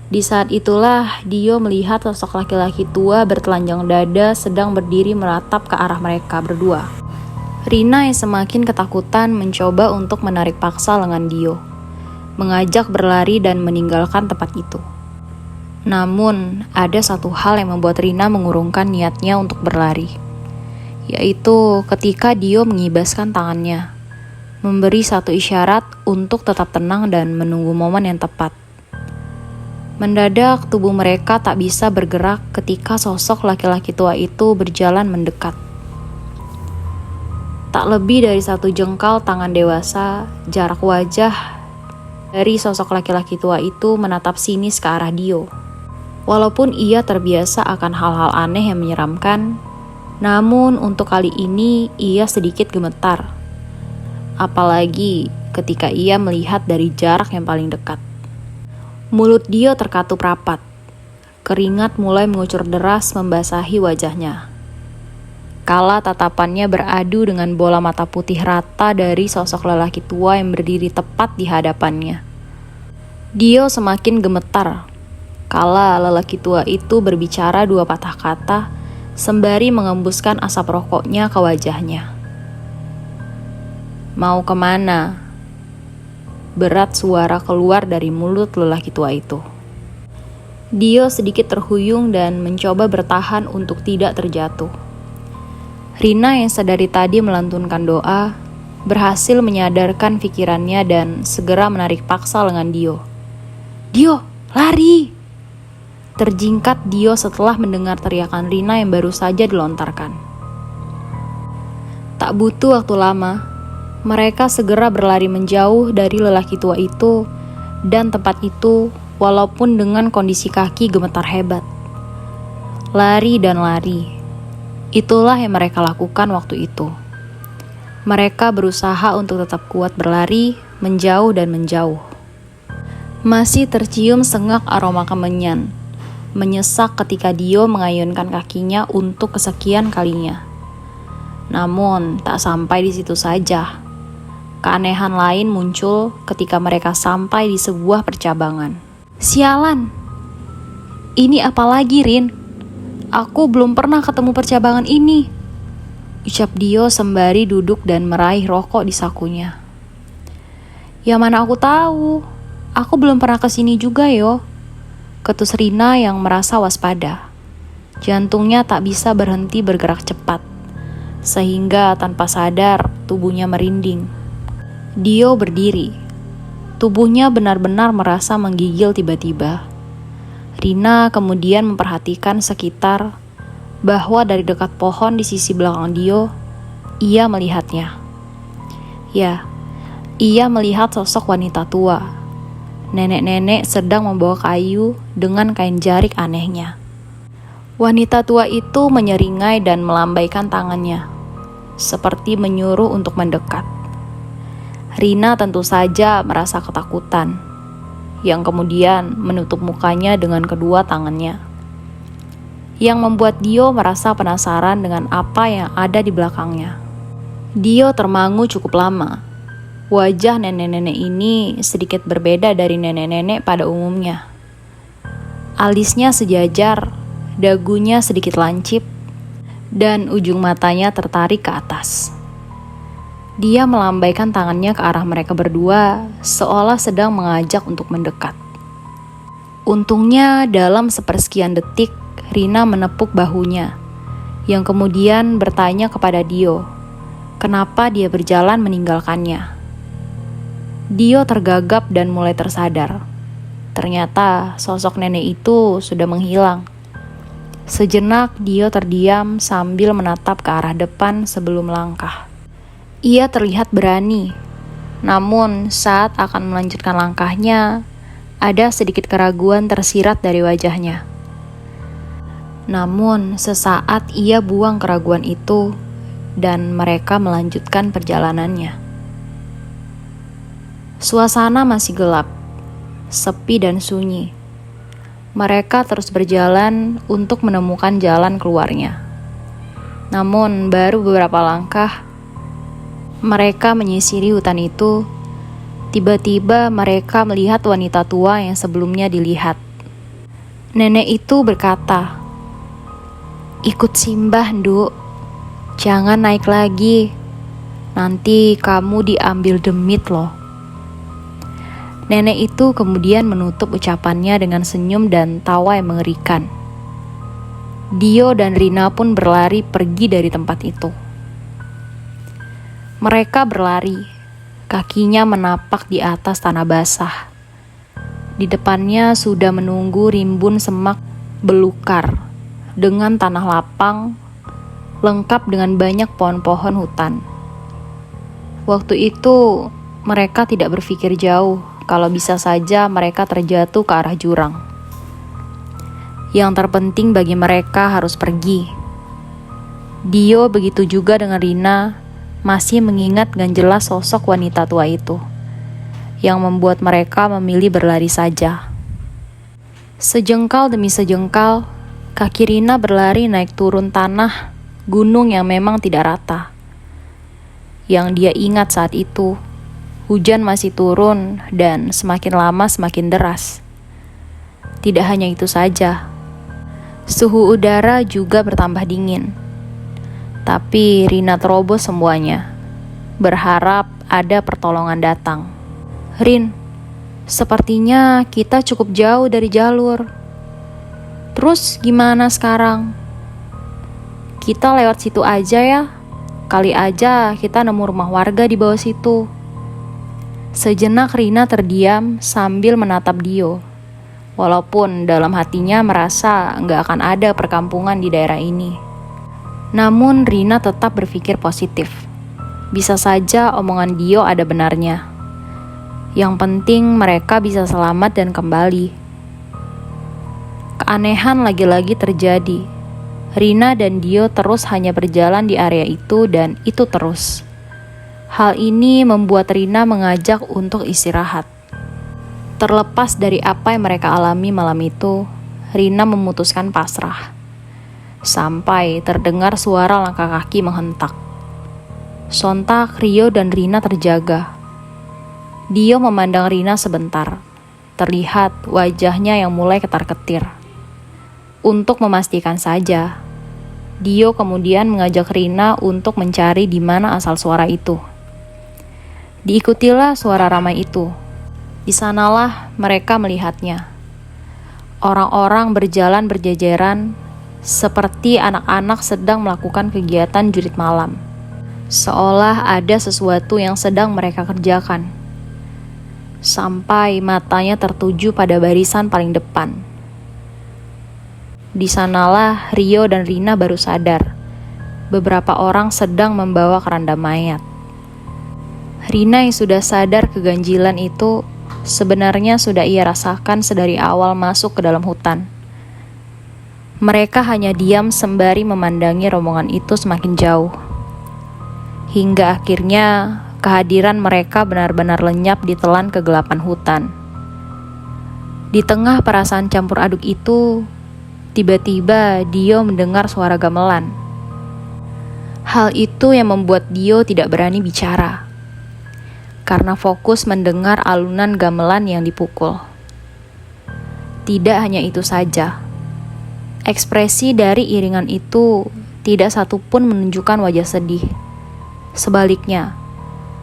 Di saat itulah Dio melihat sosok laki-laki tua bertelanjang dada sedang berdiri meratap ke arah mereka berdua. Rina yang semakin ketakutan mencoba untuk menarik paksa lengan Dio, mengajak berlari dan meninggalkan tempat itu. Namun, ada satu hal yang membuat Rina mengurungkan niatnya untuk berlari, yaitu ketika Dio mengibaskan tangannya, memberi satu isyarat untuk tetap tenang dan menunggu momen yang tepat. Mendadak tubuh mereka tak bisa bergerak ketika sosok laki-laki tua itu berjalan mendekat. Tak lebih dari 1 jengkal tangan dewasa, jarak wajah dari sosok laki-laki tua itu menatap sinis ke arah Dio. Walaupun ia terbiasa akan hal-hal aneh yang menyeramkan, namun untuk kali ini ia sedikit gemetar. Apalagi ketika ia melihat dari jarak yang paling dekat. Mulut Dio terkatup rapat. Keringat mulai mengucur deras membasahi wajahnya. Kala tatapannya beradu dengan bola mata putih rata dari sosok lelaki tua yang berdiri tepat di hadapannya. Dio semakin gemetar kala lelaki tua itu berbicara 2 patah kata sembari mengembuskan asap rokoknya ke wajahnya. Mau kemana? berat suara keluar dari mulut lelaki tua itu. Dio sedikit terhuyung dan mencoba bertahan untuk tidak terjatuh. Rina yang sedari tadi melantunkan doa, berhasil menyadarkan pikirannya dan segera menarik paksa lengan Dio. "Dio, lari!" Terjingkat Dio setelah mendengar teriakan Rina yang baru saja dilontarkan. Tak butuh waktu lama, mereka segera berlari menjauh dari lelaki tua itu dan tempat itu walaupun dengan kondisi kaki gemetar hebat. Lari dan lari. Itulah yang mereka lakukan waktu itu. Mereka berusaha untuk tetap kuat berlari, menjauh dan menjauh. Masih tercium sengak aroma kemenyan, menyesak ketika Dio mengayunkan kakinya untuk kesekian kalinya. Namun, tak sampai di situ saja. Keanehan lain muncul ketika mereka sampai di sebuah percabangan. "Sialan! Ini apa lagi, Rin? Aku belum pernah ketemu percabangan ini," ucap Dio sembari duduk dan meraih rokok di sakunya. "Ya mana aku tahu. Aku belum pernah kesini juga yo," ketus Rina yang merasa waspada. Jantungnya tak bisa berhenti bergerak cepat, sehingga tanpa sadar tubuhnya merinding. Dio berdiri. Tubuhnya benar-benar merasa menggigil tiba-tiba. Rina kemudian memperhatikan sekitar, bahwa dari dekat pohon di sisi belakang Dio, ia melihatnya. Ya, ia melihat sosok wanita tua. Nenek-nenek sedang membawa kayu dengan kain jarik anehnya. Wanita tua itu menyeringai dan melambaikan tangannya, seperti menyuruh untuk mendekat. Rina tentu saja merasa ketakutan, yang kemudian menutup mukanya dengan kedua tangannya. Yang membuat Dio merasa penasaran dengan apa yang ada di belakangnya. Dio termangu cukup lama. Wajah nenek-nenek ini sedikit berbeda dari nenek-nenek pada umumnya. Alisnya sejajar, dagunya sedikit lancip, dan ujung matanya tertarik ke atas. Dia melambaikan tangannya ke arah mereka berdua, seolah sedang mengajak untuk mendekat. Untungnya dalam sepersekian detik, Rina menepuk bahunya, yang kemudian bertanya kepada Dio, kenapa dia berjalan meninggalkannya. Dio tergagap dan mulai tersadar. Ternyata sosok nenek itu sudah menghilang. Sejenak Dio terdiam sambil menatap ke arah depan sebelum melangkah. Ia terlihat berani, namun saat akan melanjutkan langkahnya, ada sedikit keraguan tersirat dari wajahnya. Namun sesaat ia buang keraguan itu, dan mereka melanjutkan perjalanannya. Suasana masih gelap, sepi dan sunyi. Mereka terus berjalan untuk menemukan jalan keluarnya. Namun baru beberapa langkah, mereka menyisiri hutan itu. Tiba-tiba mereka melihat wanita tua yang sebelumnya dilihat. Nenek itu berkata, "Ikut Simbah, Nduk. Jangan naik lagi. Nanti kamu diambil demit loh." Nenek itu kemudian menutup ucapannya dengan senyum dan tawa yang mengerikan. Dio dan Rina pun berlari pergi dari tempat itu. Mereka berlari, kakinya menapak di atas tanah basah. Di depannya sudah menunggu rimbun semak belukar dengan tanah lapang, lengkap dengan banyak pohon-pohon hutan. Waktu itu, mereka tidak berpikir jauh kalau bisa saja mereka terjatuh ke arah jurang. Yang terpenting bagi mereka harus pergi. Dio begitu juga dengan Rina, masih mengingat dengan jelas sosok wanita tua itu, yang membuat mereka memilih berlari saja. Sejengkal demi sejengkal, kaki Rina berlari naik turun tanah gunung yang memang tidak rata. Yang dia ingat saat itu, hujan masih turun dan semakin lama semakin deras. Tidak hanya itu saja, suhu udara juga bertambah dingin. Tapi Rina terobos semuanya, berharap ada pertolongan datang. "Rin, sepertinya kita cukup jauh dari jalur. Terus gimana sekarang? Kita lewat situ aja ya. Kali aja kita nemu rumah warga di bawah situ." Sejenak Rina terdiam sambil menatap Dio. Walaupun dalam hatinya merasa nggak akan ada perkampungan di daerah ini. Namun Rina tetap berpikir positif. Bisa saja omongan Dio ada benarnya. Yang penting mereka bisa selamat dan kembali. Keanehan lagi-lagi terjadi. Rina dan Dio terus hanya berjalan di area itu dan itu terus. Hal ini membuat Rina mengajak untuk istirahat. Terlepas dari apa yang mereka alami malam itu, Rina memutuskan pasrah. Sampai terdengar suara langkah kaki menghentak. Sontak Rio dan Rina terjaga. Dio memandang Rina sebentar. Terlihat wajahnya yang mulai ketar-ketir. Untuk memastikan saja, Dio kemudian mengajak Rina untuk mencari di mana asal suara itu. Diikutilah suara ramai itu. Di sanalah mereka melihatnya. Orang-orang berjalan berjejeran seperti anak-anak sedang melakukan kegiatan jurit malam. Seolah ada sesuatu yang sedang mereka kerjakan. Sampai matanya tertuju pada barisan paling depan. Di sanalah Rio dan Rina baru sadar. Beberapa orang sedang membawa keranda mayat. Rina yang sudah sadar keganjilan itu sebenarnya sudah ia rasakan sedari awal masuk ke dalam hutan. Mereka hanya diam sembari memandangi rombongan itu semakin jauh. Hingga akhirnya kehadiran mereka benar-benar lenyap ditelan kegelapan hutan. Di tengah perasaan campur aduk itu, tiba-tiba Dio mendengar suara gamelan. Hal itu yang membuat Dio tidak berani bicara. Karena fokus mendengar alunan gamelan yang dipukul. Tidak hanya itu saja. Ekspresi dari iringan itu tidak satupun menunjukkan wajah sedih. Sebaliknya,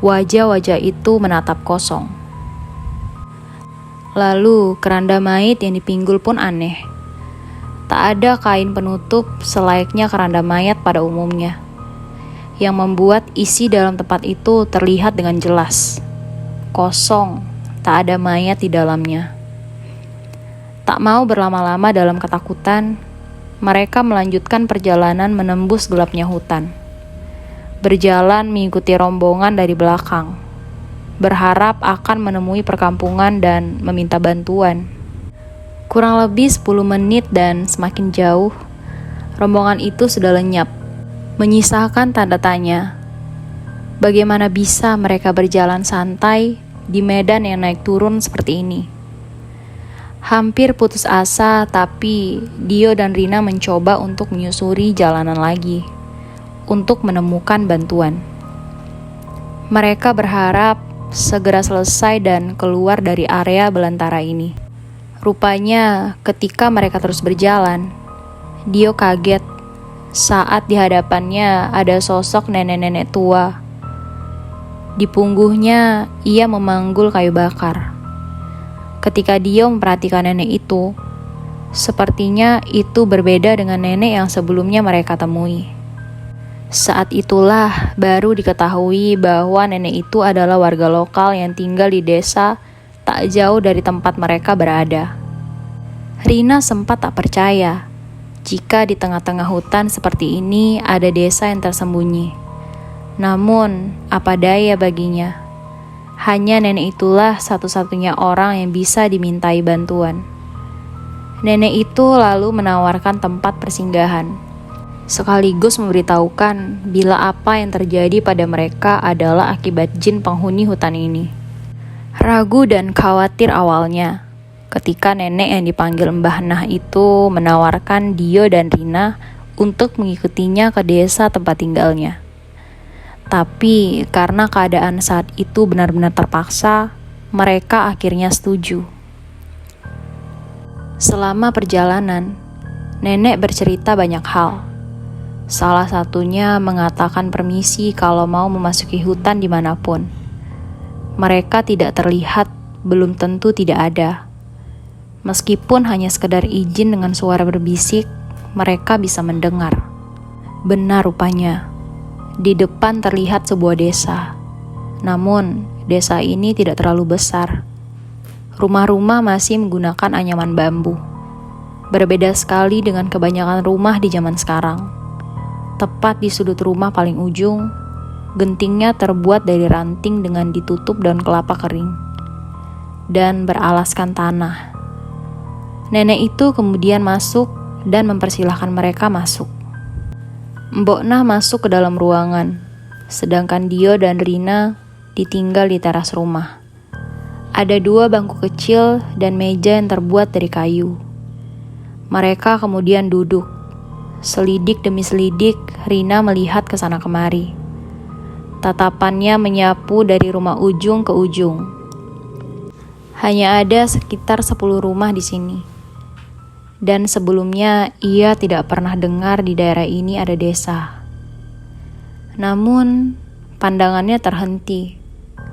wajah-wajah itu menatap kosong. Lalu keranda mayit yang dipinggul pun aneh. Tak ada kain penutup selayaknya keranda mayat pada umumnya, yang membuat isi dalam tempat itu terlihat dengan jelas. Kosong, tak ada mayat di dalamnya. Tak mau berlama-lama dalam ketakutan, mereka melanjutkan perjalanan menembus gelapnya hutan. Berjalan mengikuti rombongan dari belakang, berharap akan menemui perkampungan dan meminta bantuan. Kurang lebih 10 menit dan semakin jauh, rombongan itu sudah lenyap, menyisakan tanda tanya. Bagaimana bisa mereka berjalan santai di medan yang naik turun seperti ini? Hampir putus asa, tapi Dio dan Rina mencoba untuk menyusuri jalanan lagi, untuk menemukan bantuan. Mereka berharap segera selesai dan keluar dari area belantara ini. Rupanya ketika mereka terus berjalan, Dio kaget saat di hadapannya ada sosok nenek-nenek tua. Di punggungnya ia memanggul kayu bakar. Ketika Dio memperhatikan nenek itu, sepertinya itu berbeda dengan nenek yang sebelumnya mereka temui. Saat itulah baru diketahui bahwa nenek itu adalah warga lokal yang tinggal di desa tak jauh dari tempat mereka berada. Rina sempat tak percaya jika di tengah-tengah hutan seperti ini ada desa yang tersembunyi. Namun, apa daya baginya? Hanya nenek itulah satu-satunya orang yang bisa dimintai bantuan. Nenek itu lalu menawarkan tempat persinggahan, sekaligus memberitahukan bila apa yang terjadi pada mereka adalah akibat jin penghuni hutan ini. Ragu dan khawatir awalnya, ketika nenek yang dipanggil Mbah Nah itu menawarkan Dio dan Rina untuk mengikutinya ke desa tempat tinggalnya. Tapi karena keadaan saat itu benar-benar terpaksa, mereka akhirnya setuju. Selama perjalanan, nenek bercerita banyak hal. Salah satunya mengatakan permisi kalau mau memasuki hutan dimanapun. mereka tidak terlihat belum tentu tidak ada. Meskipun hanya sekedar izin dengan suara berbisik, mereka bisa mendengar. Benar rupanya, di depan terlihat sebuah desa. Namun, desa ini tidak terlalu besar. Rumah-rumah masih menggunakan anyaman bambu. Berbeda sekali dengan kebanyakan rumah di zaman sekarang. Tepat di sudut rumah paling ujung, gentingnya terbuat dari ranting dengan ditutup daun kelapa kering dan beralaskan tanah. Nenek itu kemudian masuk dan mempersilahkan mereka masuk. Mbok Nah masuk ke dalam ruangan, sedangkan Dio dan Rina ditinggal di teras rumah. Ada 2 bangku kecil dan meja yang terbuat dari kayu. Mereka kemudian duduk. Selidik demi selidik, Rina melihat ke sana kemari. Tatapannya menyapu dari rumah ujung ke ujung. Hanya ada sekitar 10 rumah di sini. Dan sebelumnya ia tidak pernah dengar di daerah ini ada desa. Namun, pandangannya terhenti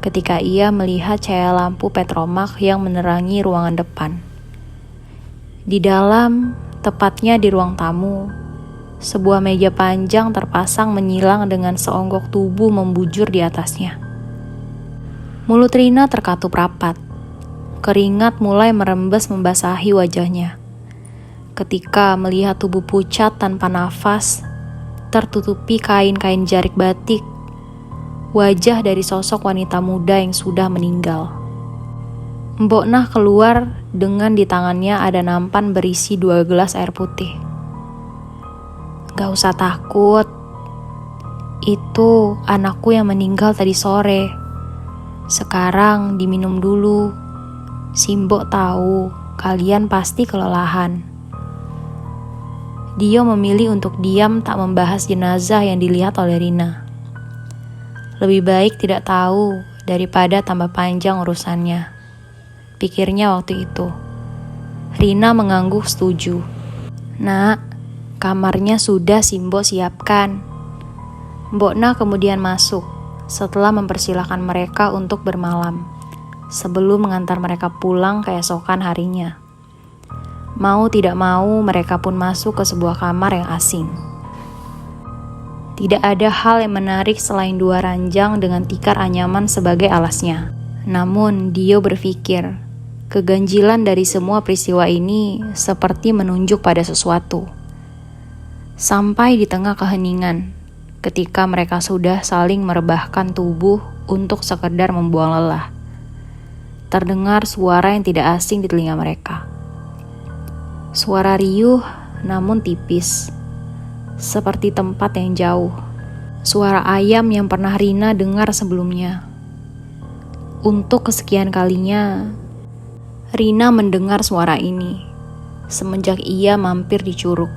ketika ia melihat cahaya lampu petromak yang menerangi ruangan depan. Di dalam, tepatnya di ruang tamu, sebuah meja panjang terpasang menyilang dengan seonggok tubuh membujur di atasnya. Mulut Rina terkatup rapat. Keringat mulai merembes membasahi wajahnya. Ketika melihat tubuh pucat tanpa nafas, tertutupi kain-kain jarik batik, wajah dari sosok wanita muda yang sudah meninggal. Mbok Nah keluar dengan di tangannya ada nampan berisi 2 gelas air putih. Gak usah takut, itu anakku yang meninggal tadi sore. Sekarang diminum dulu. Si Mbok tahu kalian pasti kelelahan. Dio memilih untuk diam tak membahas jenazah yang dilihat oleh Rina. Lebih baik tidak tahu daripada tambah panjang urusannya, pikirnya waktu itu. Rina mengangguk setuju. Nak, kamarnya sudah si Mbok siapkan. Mbok Nah kemudian masuk setelah mempersilahkan mereka untuk bermalam, sebelum mengantar mereka pulang keesokan harinya. Mau tidak mau, mereka pun masuk ke sebuah kamar yang asing. Tidak ada hal yang menarik selain 2 ranjang dengan tikar anyaman sebagai alasnya. Namun, Dio berpikir, keganjilan dari semua peristiwa ini seperti menunjuk pada sesuatu. Sampai di tengah keheningan, ketika mereka sudah saling merebahkan tubuh untuk sekedar membuang lelah, terdengar suara yang tidak asing di telinga mereka. Suara riuh namun tipis, seperti tempat yang jauh. Suara ayam yang pernah Rina dengar sebelumnya. Untuk kesekian kalinya, Rina mendengar suara ini semenjak ia mampir di Curug.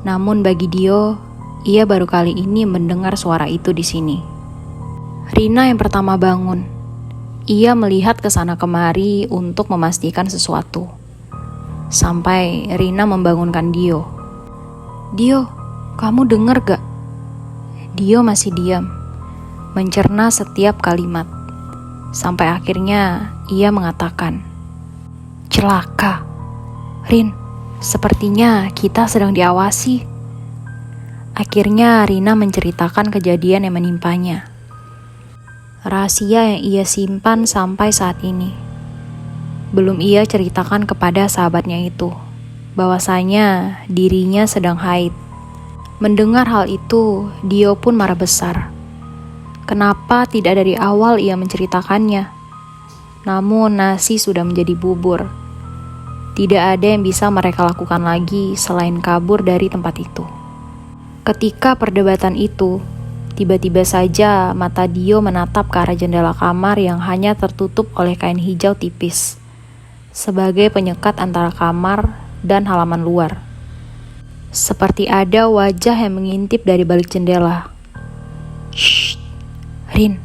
Namun bagi Dio, ia baru kali ini mendengar suara itu di sini. Rina yang pertama bangun. Ia melihat ke sana kemari untuk memastikan sesuatu. Sampai Rina membangunkan Dio. Dio, kamu dengar gak? Dio masih diam, mencerna setiap kalimat. Sampai akhirnya ia mengatakan, celaka. Rin, sepertinya kita sedang diawasi. Akhirnya Rina menceritakan kejadian yang menimpanya. Rahasia yang ia simpan sampai saat ini. Belum ia ceritakan kepada sahabatnya itu, bahwasanya dirinya sedang haid. Mendengar hal itu, Dio pun marah besar. Kenapa tidak dari awal ia menceritakannya? Namun nasi sudah menjadi bubur. Tidak ada yang bisa mereka lakukan lagi selain kabur dari tempat itu. Ketika perdebatan itu, tiba-tiba saja mata Dio menatap ke arah jendela kamar yang hanya tertutup oleh kain hijau tipis, sebagai penyekat antara kamar dan halaman luar. Seperti ada wajah yang mengintip dari balik jendela. Shh, Rin,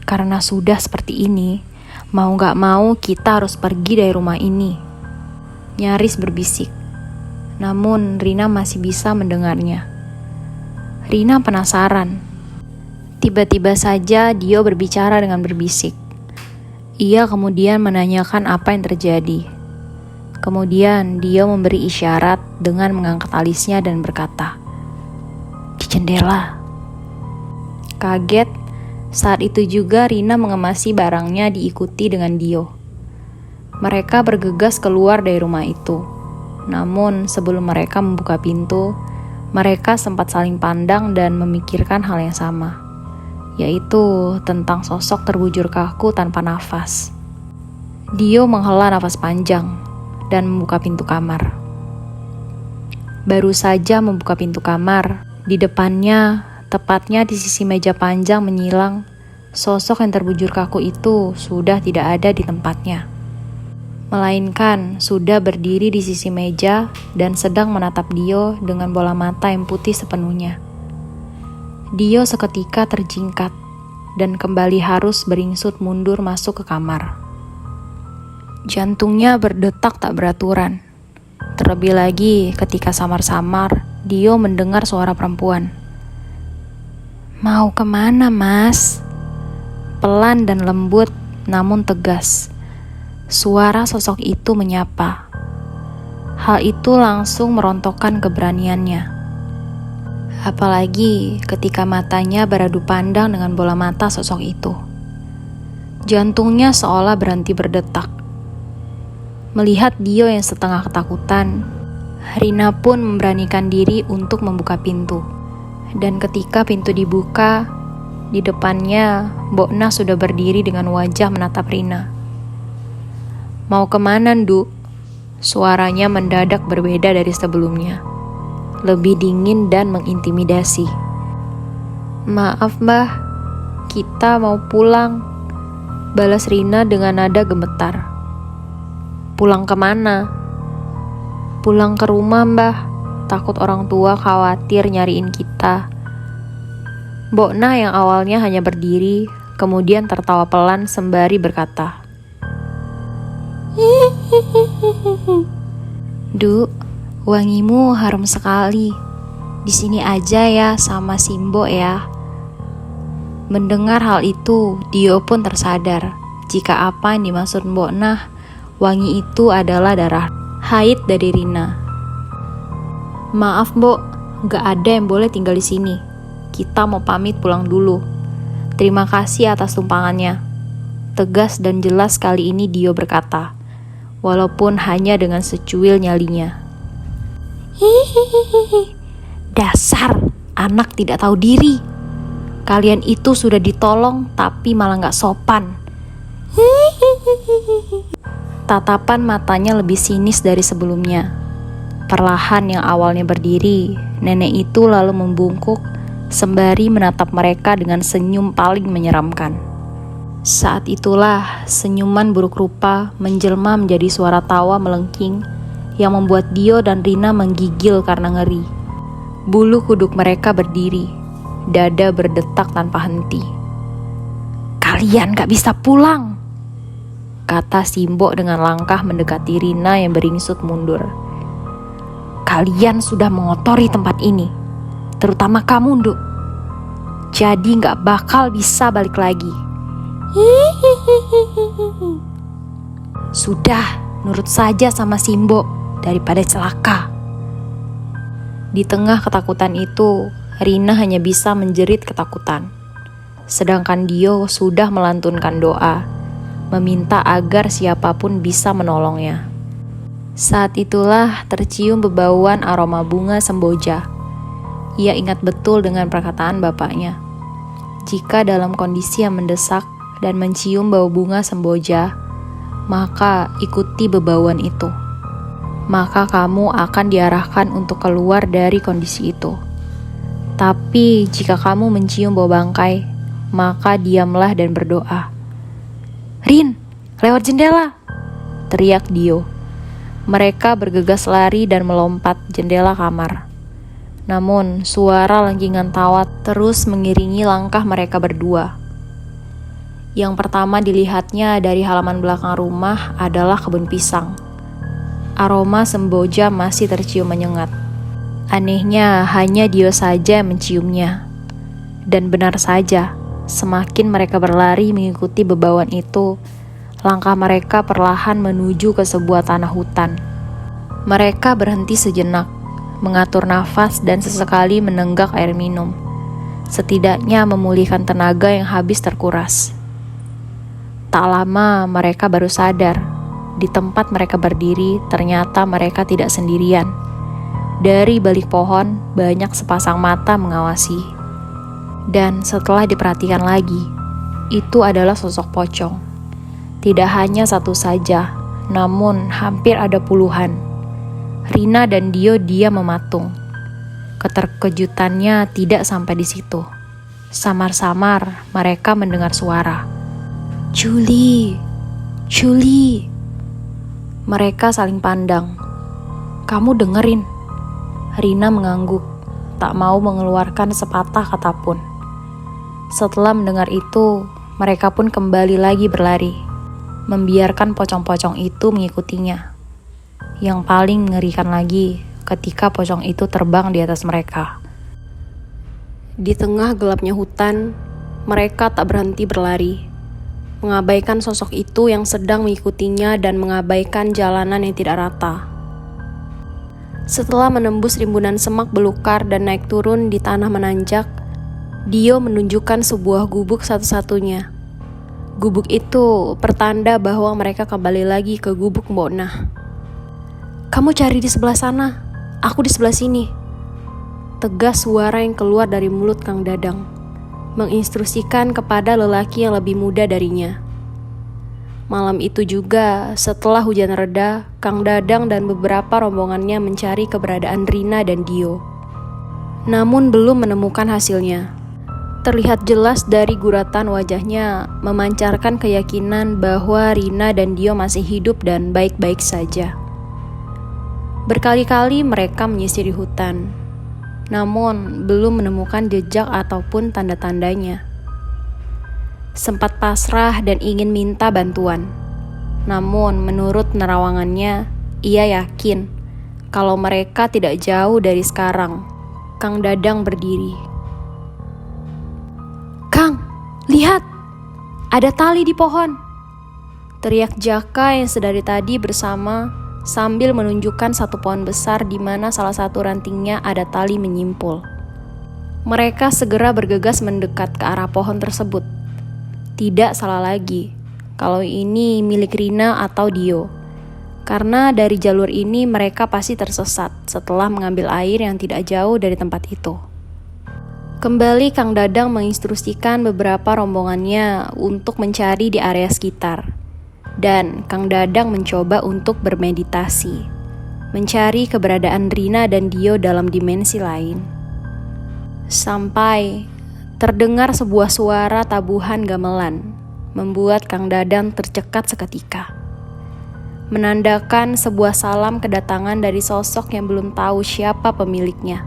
karena sudah seperti ini, mau gak mau kita harus pergi dari rumah ini. Nyaris berbisik, namun Rina masih bisa mendengarnya. Rina penasaran, Tiba-tiba saja Dio berbicara dengan berbisik. Ia kemudian menanyakan apa yang terjadi. Kemudian Dio memberi isyarat dengan mengangkat alisnya dan berkata, "Di jendela." Kaget, saat itu juga Rina mengemasi barangnya diikuti dengan Dio. Mereka bergegas keluar dari rumah itu. Namun sebelum mereka membuka pintu, mereka sempat saling pandang dan memikirkan hal yang sama, yaitu tentang sosok terbujur kaku tanpa nafas. Dio menghela nafas panjang dan membuka pintu kamar. Baru saja membuka pintu kamar, di depannya, tepatnya di sisi meja panjang menyilang, sosok yang terbujur kaku itu sudah tidak ada di tempatnya, melainkan sudah berdiri di sisi meja dan sedang menatap Dio dengan bola mata yang putih sepenuhnya. Dio seketika terjingkat dan kembali harus beringsut mundur masuk ke kamar. Jantungnya berdetak tak beraturan. Terlebih lagi ketika samar-samar Dio mendengar suara perempuan. "Mau kemana, Mas?" Pelan dan lembut namun tegas. Suara sosok itu menyapa. Hal itu langsung merontokkan keberaniannya. Apalagi ketika matanya beradu pandang dengan bola mata sosok itu. Jantungnya seolah berhenti berdetak. Melihat Dio yang setengah ketakutan, Rina pun memberanikan diri untuk membuka pintu. Dan ketika pintu dibuka, di depannya Mbokna sudah berdiri dengan wajah menatap Rina. "Mau kemana, Nduk?" Suaranya mendadak berbeda dari sebelumnya. Lebih dingin dan mengintimidasi. "Maaf, Mbah, kita mau pulang," balas Rina dengan nada gemetar. "Pulang kemana?" "Pulang ke rumah, Mbah. Takut orang tua khawatir nyariin kita." Mbokna yang awalnya hanya berdiri, kemudian tertawa pelan sembari berkata, "Duk, wangimu harum sekali. Di sini aja ya sama Simbo ya." Mendengar hal itu, Dio pun tersadar jika apa yang dimaksud Mbokna, wangi itu adalah darah haid dari Rina. "Maaf, Mbok, gak ada yang boleh tinggal di sini. Kita mau pamit pulang dulu. Terima kasih atas tumpangannya." Tegas dan jelas kali ini Dio berkata, walaupun hanya dengan secuil nyalinya. "Hihihihi, dasar anak tidak tahu diri. Kalian itu sudah ditolong tapi malah gak sopan." Hihihihi. Tatapan matanya lebih sinis dari sebelumnya. Perlahan yang awalnya berdiri, nenek itu lalu membungkuk sembari menatap mereka dengan senyum paling menyeramkan. Saat itulah senyuman buruk rupa menjelma menjadi suara tawa melengking yang membuat Dio dan Rina menggigil karena ngeri. Bulu kuduk mereka berdiri, dada berdetak tanpa henti. "Kalian gak bisa pulang," kata Simbo dengan langkah mendekati Rina yang beringsut mundur. "Kalian sudah mengotori tempat ini, terutama kamu, Nduk. Jadi gak bakal bisa balik lagi. Hihihihi. Sudah, nurut saja sama Simbo daripada celaka." Di tengah ketakutan itu, Rina hanya bisa menjerit ketakutan. Sedangkan Dio sudah melantunkan doa, meminta agar siapapun bisa menolongnya. Saat itulah tercium bebauan aroma bunga semboja. Ia ingat betul dengan perkataan bapaknya. Jika dalam kondisi yang mendesak dan mencium bau bunga semboja, maka ikuti bebauan itu. Maka kamu akan diarahkan untuk keluar dari kondisi itu. Tapi jika kamu mencium bau bangkai, maka diamlah dan berdoa. "Rin, lewat jendela!" teriak Dio. Mereka bergegas lari dan melompat jendela kamar. Namun suara lengkingan tawa terus mengiringi langkah mereka berdua. Yang pertama dilihatnya dari halaman belakang rumah adalah kebun pisang. Aroma semboja masih tercium menyengat. Anehnya hanya Dio saja yang menciumnya. Dan benar saja, semakin mereka berlari mengikuti bebauan itu, langkah mereka perlahan menuju ke sebuah tanah hutan. Mereka berhenti sejenak, mengatur nafas dan sesekali menenggak air minum. Setidaknya memulihkan tenaga yang habis terkuras. Tak lama mereka baru sadar, di tempat mereka berdiri ternyata mereka tidak sendirian. Dari balik pohon banyak sepasang mata mengawasi. Dan setelah diperhatikan lagi, itu adalah sosok pocong. Tidak hanya satu saja, namun hampir ada puluhan. Rina dan Dio diam mematung. Keterkejutannya tidak sampai di situ. Samar-samar mereka mendengar suara. Julie, Julie. Mereka saling pandang. Kamu dengerin? Rina mengangguk, tak mau mengeluarkan sepatah kata pun. Setelah mendengar itu, mereka pun kembali lagi berlari, membiarkan pocong-pocong itu mengikutinya. Yang paling mengerikan lagi ketika pocong itu terbang di atas mereka. Di tengah gelapnya hutan, mereka tak berhenti berlari, mengabaikan sosok itu yang sedang mengikutinya dan mengabaikan jalanan yang tidak rata. Setelah menembus rimbunan semak belukar dan naik turun di tanah menanjak, Dio menunjukkan sebuah gubuk satu-satunya. Gubuk itu pertanda bahwa mereka kembali lagi ke gubuk Mbok Nah. Kamu cari di sebelah sana, aku di sebelah sini. Tegas suara yang keluar dari mulut Kang Dadang, menginstruksikan kepada lelaki yang lebih muda darinya. Malam itu juga, setelah hujan reda, Kang Dadang dan beberapa rombongannya mencari keberadaan Rina dan Dio. Namun belum menemukan hasilnya. Terlihat jelas dari guratan wajahnya memancarkan keyakinan bahwa Rina dan Dio masih hidup dan baik-baik saja. Berkali-kali mereka menyisiri hutan, namun belum menemukan jejak ataupun tanda-tandanya. Sempat pasrah dan ingin minta bantuan. Namun menurut penerawangannya, ia yakin kalau mereka tidak jauh dari sekarang. Kang Dadang berdiri. Kang, lihat! Ada tali di pohon! Teriak Jaka yang sedari tadi bersama sambil menunjukkan satu pohon besar di mana salah satu rantingnya ada tali menyimpul. Mereka segera bergegas mendekat ke arah pohon tersebut. Tidak salah lagi kalau ini milik Rina atau Dio. Karena dari jalur ini mereka pasti tersesat setelah mengambil air yang tidak jauh dari tempat itu. Kembali Kang Dadang menginstruksikan beberapa rombongannya untuk mencari di area sekitar. Dan Kang Dadang mencoba untuk bermeditasi, mencari keberadaan Rina dan Dio dalam dimensi lain. Sampai terdengar sebuah suara tabuhan gamelan, membuat Kang Dadang tercekat seketika. Menandakan sebuah salam kedatangan dari sosok yang belum tahu siapa pemiliknya.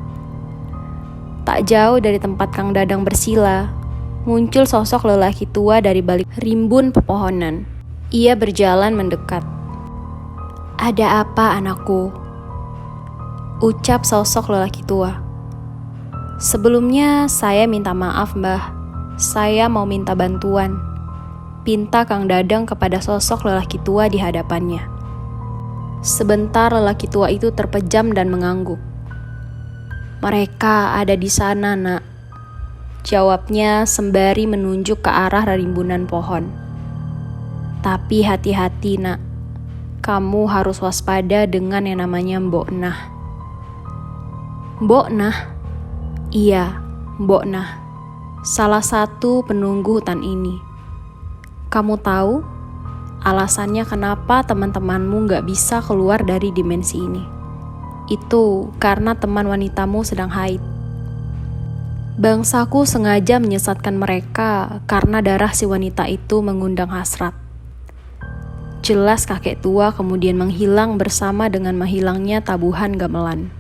Tak jauh dari tempat Kang Dadang bersila, muncul sosok lelaki tua dari balik rimbun pepohonan. Ia berjalan mendekat. Ada apa anakku? Ucap sosok lelaki tua. Sebelumnya saya minta maaf mbah. Saya mau minta bantuan. Pinta Kang Dadang kepada sosok lelaki tua di hadapannya. Sebentar lelaki tua itu terpejam dan mengangguk. Mereka ada di sana nak. Jawabnya sembari menunjuk ke arah rimbunan pohon. Tapi hati-hati nak, kamu harus waspada dengan yang namanya Mbok Nah. Mbok Nah? Iya, Mbok Nah. Salah satu penunggu hutan ini. Kamu tahu alasannya kenapa teman-temanmu gak bisa keluar dari dimensi ini? Itu karena teman wanitamu sedang haid. Bangsaku sengaja menyesatkan mereka karena darah si wanita itu mengundang hasrat. Jelas kakek tua kemudian menghilang bersama dengan menghilangnya tabuhan gamelan.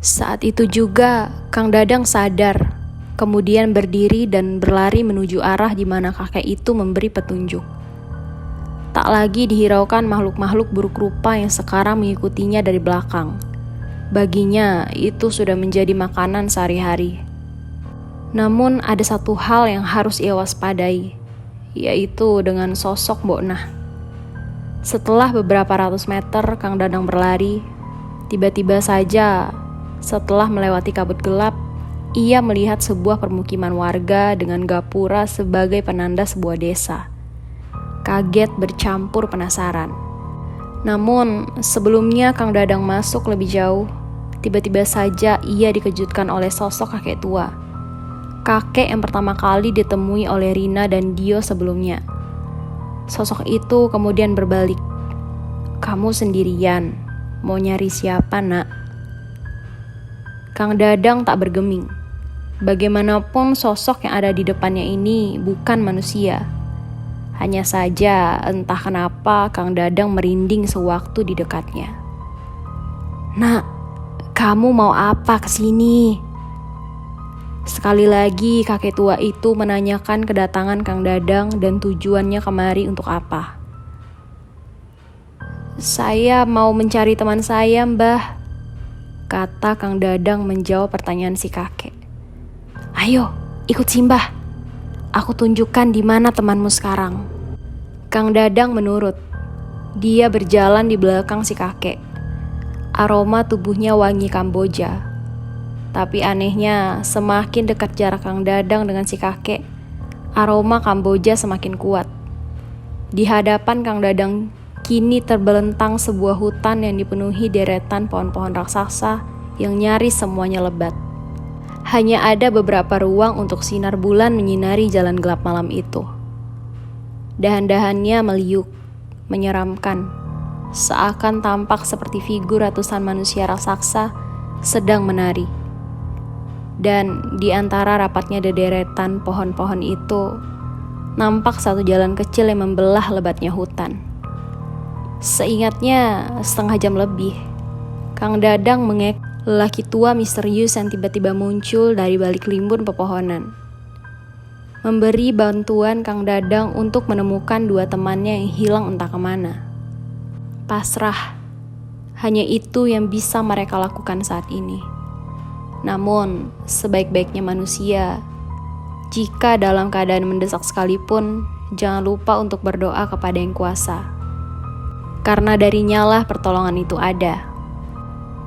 Saat itu juga Kang Dadang sadar, kemudian berdiri dan berlari menuju arah di mana kakek itu memberi petunjuk. Tak lagi dihiraukan makhluk-makhluk buruk rupa yang sekarang mengikutinya dari belakang. Baginya itu sudah menjadi makanan sehari-hari. Namun ada satu hal yang harus ia waspadai, yaitu dengan sosok Mbok Nah. Setelah beberapa ratus meter Kang Dadang berlari, tiba-tiba saja setelah melewati kabut gelap, ia melihat sebuah permukiman warga dengan gapura sebagai penanda sebuah desa. Kaget bercampur penasaran. Namun sebelumnya Kang Dadang masuk lebih jauh, tiba-tiba saja ia dikejutkan oleh sosok kakek tua. Kakek yang pertama kali ditemui oleh Rina dan Dio sebelumnya. Sosok itu kemudian berbalik. "Kamu sendirian, mau nyari siapa, Nak?" Kang Dadang tak bergeming. Bagaimanapun sosok yang ada di depannya ini bukan manusia. Hanya saja entah kenapa Kang Dadang merinding sewaktu di dekatnya. "Nak, kamu mau apa kesini?" Sekali lagi kakek tua itu menanyakan kedatangan Kang Dadang dan tujuannya kemari untuk apa. "Saya mau mencari teman saya, Mbah," kata Kang Dadang menjawab pertanyaan si kakek. "Ayo, ikut si Mbah. Aku tunjukkan di mana temanmu sekarang." Kang Dadang menurut. Dia berjalan di belakang si kakek. Aroma tubuhnya wangi Kamboja. Tapi anehnya, semakin dekat jarak Kang Dadang dengan si kakek, aroma Kamboja semakin kuat. Di hadapan Kang Dadang kini terbelentang sebuah hutan yang dipenuhi deretan pohon-pohon raksasa yang nyaris semuanya lebat. Hanya ada beberapa ruang untuk sinar bulan menyinari jalan gelap malam itu. Dahan-dahannya meliuk, menyeramkan, seakan tampak seperti figur ratusan manusia raksasa sedang menari. Dan di antara rapatnya dederetan pohon-pohon itu, nampak satu jalan kecil yang membelah lebatnya hutan. Seingatnya, setengah jam lebih, Kang Dadang mengek lelaki tua misterius yang tiba-tiba muncul dari balik limbun pepohonan. Memberi bantuan Kang Dadang untuk menemukan dua temannya yang hilang entah kemana. Pasrah, hanya itu yang bisa mereka lakukan saat ini. Namun, sebaik-baiknya manusia, jika dalam keadaan mendesak sekalipun, jangan lupa untuk berdoa kepada Yang Kuasa. Karena darinya lah pertolongan itu ada.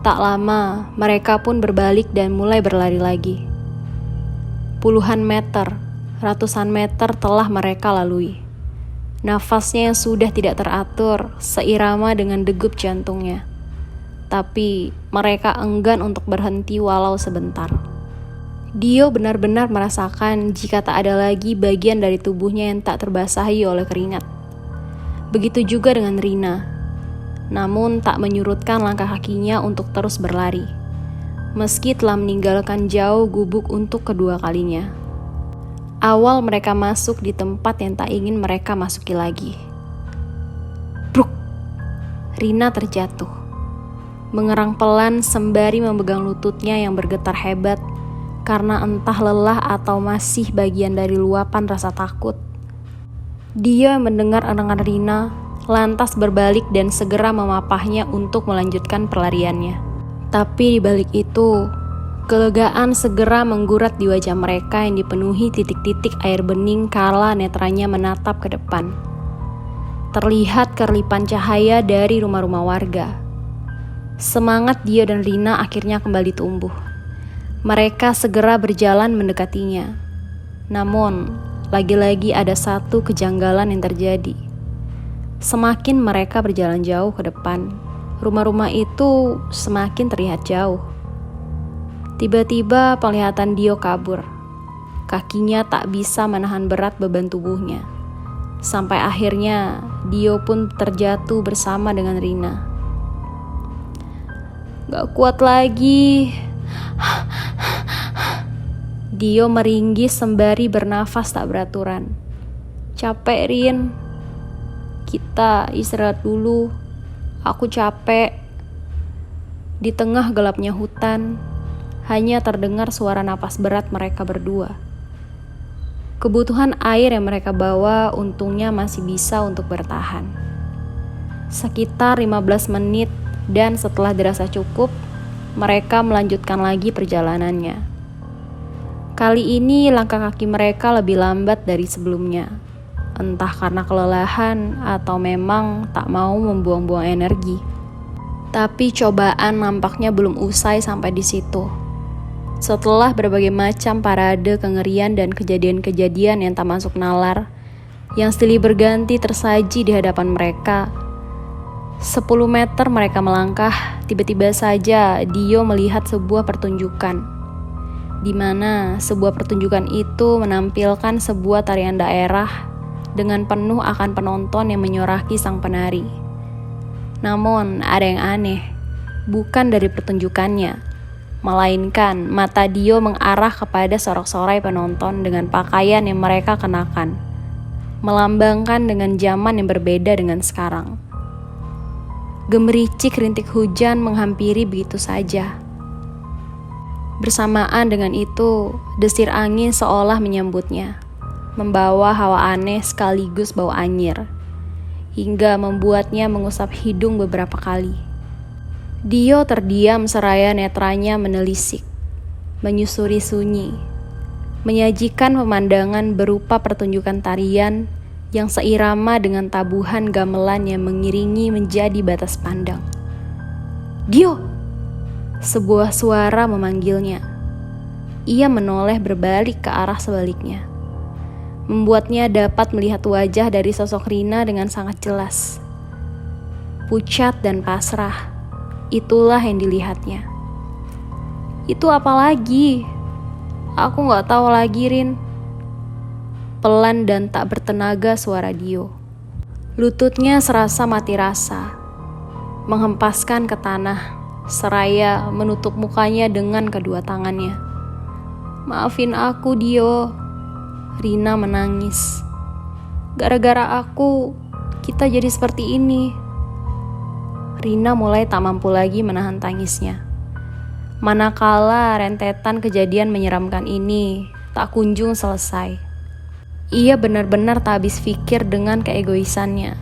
Tak lama, mereka pun berbalik dan mulai berlari lagi. Puluhan meter, ratusan meter telah mereka lalui. Nafasnya yang sudah tidak teratur, seirama dengan degup jantungnya. Tapi mereka enggan untuk berhenti walau sebentar. Dio benar-benar merasakan jika tak ada lagi bagian dari tubuhnya yang tak terbasahi oleh keringat. Begitu juga dengan Rina. Namun tak menyurutkan langkah kakinya untuk terus berlari. Meski telah meninggalkan jauh gubuk untuk kedua kalinya. Awal mereka masuk di tempat yang tak ingin mereka masuki lagi. Bruk! Rina terjatuh. Mengerang pelan sembari memegang lututnya yang bergetar hebat karena entah lelah atau masih bagian dari luapan rasa takut. Dia yang mendengar arangan Rina lantas berbalik dan segera memapahnya untuk melanjutkan pelariannya. Tapi di balik itu, kelegaan segera menggurat di wajah mereka yang dipenuhi titik-titik air bening kala netranya menatap ke depan. Terlihat kerlipan cahaya dari rumah-rumah warga. Semangat Dio dan Rina akhirnya kembali tumbuh. Mereka segera berjalan mendekatinya. Namun, lagi-lagi ada satu kejanggalan yang terjadi. Semakin mereka berjalan jauh ke depan, rumah-rumah itu semakin terlihat jauh. Tiba-tiba penglihatan Dio kabur. Kakinya tak bisa menahan berat beban tubuhnya. Sampai akhirnya Dio pun terjatuh bersama dengan Rina. "Gak kuat lagi." Dio meringis sembari bernafas tak beraturan. "Capek, Rin. Kita istirahat dulu. Aku capek." Di tengah gelapnya hutan, hanya terdengar suara napas berat mereka berdua. Kebutuhan air yang mereka bawa untungnya masih bisa untuk bertahan. Sekitar 15 menit dan setelah dirasa cukup, mereka melanjutkan lagi perjalanannya. Kali ini langkah kaki mereka lebih lambat dari sebelumnya. Entah karena kelelahan atau memang tak mau membuang-buang energi. Tapi cobaan nampaknya belum usai sampai di situ. Setelah berbagai macam parade kengerian dan kejadian-kejadian yang tak masuk nalar, yang silih berganti tersaji di hadapan mereka, 10 meter mereka melangkah, tiba-tiba saja Dio melihat sebuah pertunjukan, di mana sebuah pertunjukan itu menampilkan sebuah tarian daerah dengan penuh akan penonton yang menyoraki sang penari. Namun ada yang aneh, bukan dari pertunjukannya, melainkan mata Dio mengarah kepada sorak-sorai penonton dengan pakaian yang mereka kenakan, melambangkan dengan zaman yang berbeda dengan sekarang. Gemericik rintik hujan menghampiri begitu saja. Bersamaan dengan itu, desir angin seolah menyambutnya, membawa hawa aneh sekaligus bau anyir, hingga membuatnya mengusap hidung beberapa kali. Dio terdiam seraya netranya menelisik, menyusuri sunyi, menyajikan pemandangan berupa pertunjukan tarian yang seirama dengan tabuhan gamelan yang mengiringi menjadi batas pandang. Dio! Sebuah suara memanggilnya. Ia menoleh berbalik ke arah sebaliknya, membuatnya dapat melihat wajah dari sosok Rina dengan sangat jelas. Pucat dan pasrah, itulah yang dilihatnya. Itu apa lagi? Aku gak tahu lagi, Rin. Pelan dan tak bertenaga suara Dio. Lututnya serasa mati rasa, menghempaskan ke tanah, seraya menutup mukanya dengan kedua tangannya. Maafin aku, Dio. Rina menangis. Gara-gara aku, kita jadi seperti ini. Rina mulai tak mampu lagi menahan tangisnya. Manakala rentetan kejadian menyeramkan ini tak kunjung selesai. Ia benar-benar tak habis pikir dengan keegoisannya,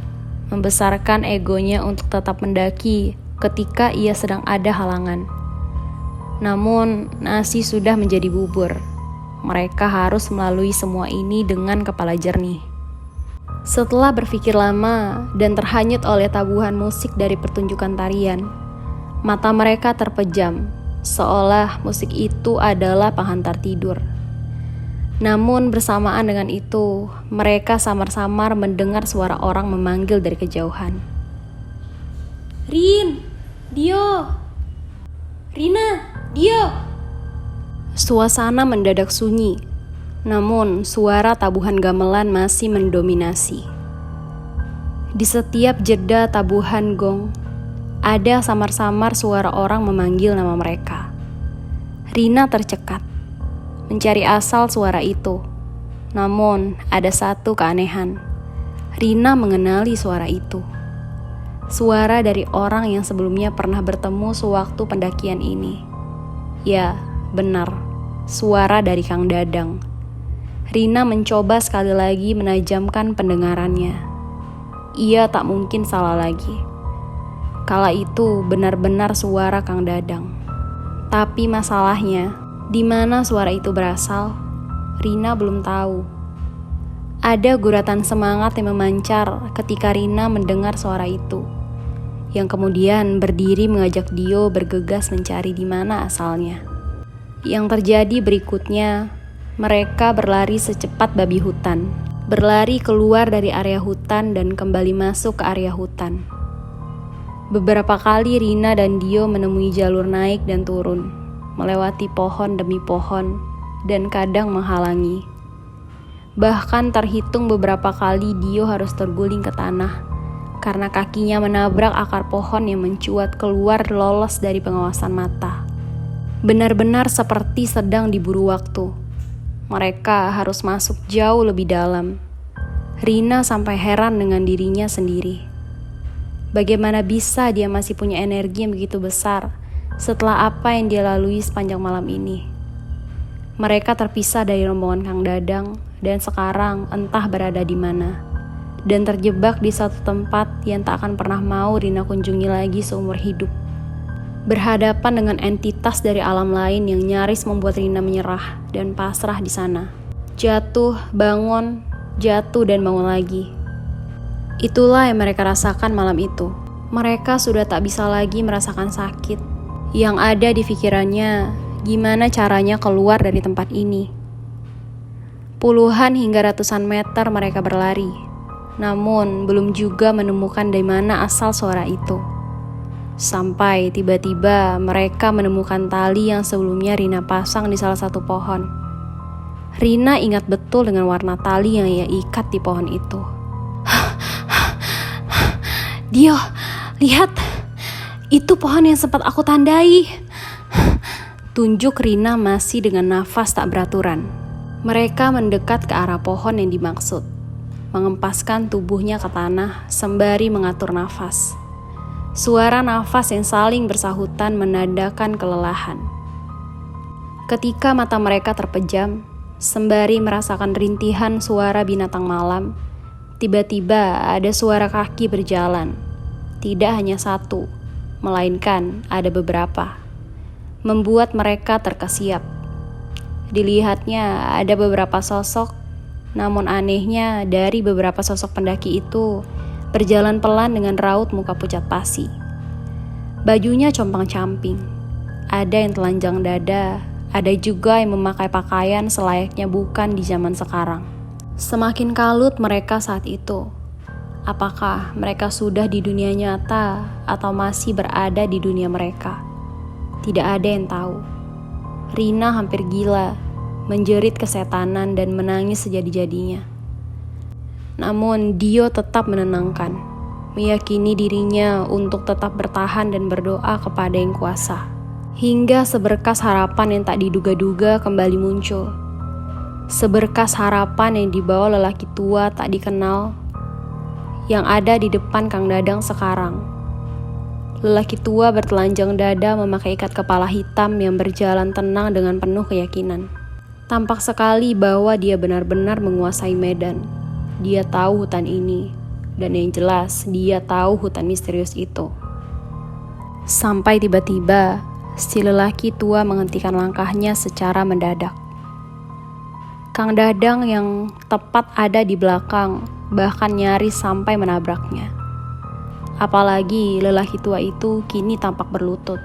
membesarkan egonya untuk tetap mendaki ketika ia sedang ada halangan. Namun, nasi sudah menjadi bubur. Mereka harus melalui semua ini dengan kepala jernih. Setelah berpikir lama dan terhanyut oleh tabuhan musik dari pertunjukan tarian, mata mereka terpejam, seolah musik itu adalah penghantar tidur. Namun bersamaan dengan itu, mereka samar-samar mendengar suara orang memanggil dari kejauhan. Rin! Dio! Rina! Dio! Suasana mendadak sunyi, namun suara tabuhan gamelan masih mendominasi. Di setiap jeda tabuhan gong, ada samar-samar suara orang memanggil nama mereka. Rina tercekat, mencari asal suara itu. Namun, ada satu keanehan. Rina mengenali suara itu. Suara dari orang yang sebelumnya pernah bertemu sewaktu pendakian ini. Ya, benar. Suara dari Kang Dadang. Rina mencoba sekali lagi menajamkan pendengarannya. Ia tak mungkin salah lagi. Kala itu benar-benar suara Kang Dadang. Tapi masalahnya, di mana suara itu berasal, Rina belum tahu. Ada guratan semangat yang memancar ketika Rina mendengar suara itu, yang kemudian berdiri mengajak Dio bergegas mencari di mana asalnya. Yang terjadi berikutnya, mereka berlari secepat babi hutan, berlari keluar dari area hutan dan kembali masuk ke area hutan. Beberapa kali Rina dan Dio menemui jalur naik dan turun, melewati pohon demi pohon, dan kadang menghalangi. Bahkan terhitung beberapa kali Dio harus terguling ke tanah, karena kakinya menabrak akar pohon yang mencuat keluar lolos dari pengawasan mata. Benar-benar seperti sedang diburu waktu. Mereka harus masuk jauh lebih dalam. Rina sampai heran dengan dirinya sendiri. Bagaimana bisa dia masih punya energi yang begitu besar setelah apa yang dia lalui sepanjang malam ini. Mereka terpisah dari rombongan Kang Dadang dan sekarang entah berada di mana, dan terjebak di satu tempat yang tak akan pernah mau Rina kunjungi lagi seumur hidup. berhadapan dengan entitas dari alam lain yang nyaris membuat Rina menyerah dan pasrah di sana. Jatuh, bangun, jatuh dan bangun lagi. Itulah yang mereka rasakan malam itu. Mereka sudah tak bisa lagi merasakan sakit. Yang ada di pikirannya, gimana caranya keluar dari tempat ini. Puluhan hingga ratusan meter mereka berlari, namun belum juga menemukan dari mana asal suara itu. Sampai tiba-tiba mereka menemukan tali yang sebelumnya Rina pasang di salah satu pohon. Rina ingat betul dengan warna tali yang ia ikat di pohon itu. Dio, lihat, itu pohon yang sempat aku tandai. Tunjuk Rina masih dengan nafas tak beraturan. Mereka mendekat ke arah pohon yang dimaksud, mengempaskan tubuhnya ke tanah sembari mengatur nafas. Suara nafas yang saling bersahutan menandakan kelelahan. Ketika mata mereka terpejam, sembari merasakan rintihan suara binatang malam, tiba-tiba ada suara kaki berjalan. Tidak hanya satu, melainkan ada beberapa. Membuat mereka terkesiap. Dilihatnya ada beberapa sosok, namun anehnya dari beberapa sosok pendaki itu berjalan pelan dengan raut muka pucat pasi. Bajunya compang-camping, ada yang telanjang dada, ada juga yang memakai pakaian selayaknya bukan di zaman sekarang. Semakin kalut mereka saat itu. Apakah mereka sudah di dunia nyata atau masih berada di dunia mereka? Tidak ada yang tahu. Rina hampir gila, menjerit kesetanan dan menangis sejadi-jadinya. Namun Dio tetap menenangkan, meyakini dirinya untuk tetap bertahan dan berdoa kepada Yang Kuasa. Hingga seberkas harapan yang tak diduga-duga kembali muncul. Seberkas harapan yang dibawa lelaki tua tak dikenal yang ada di depan Kang Dadang sekarang. Lelaki tua bertelanjang dada memakai ikat kepala hitam yang berjalan tenang dengan penuh keyakinan. Tampak sekali bahwa dia benar-benar menguasai medan. Dia tahu hutan ini, dan yang jelas dia tahu hutan misterius itu. Sampai tiba-tiba, si lelaki tua menghentikan langkahnya secara mendadak. Kang Dadang yang tepat ada di belakang, bahkan nyaris sampai menabraknya. Apalagi lelaki tua itu kini tampak berlutut,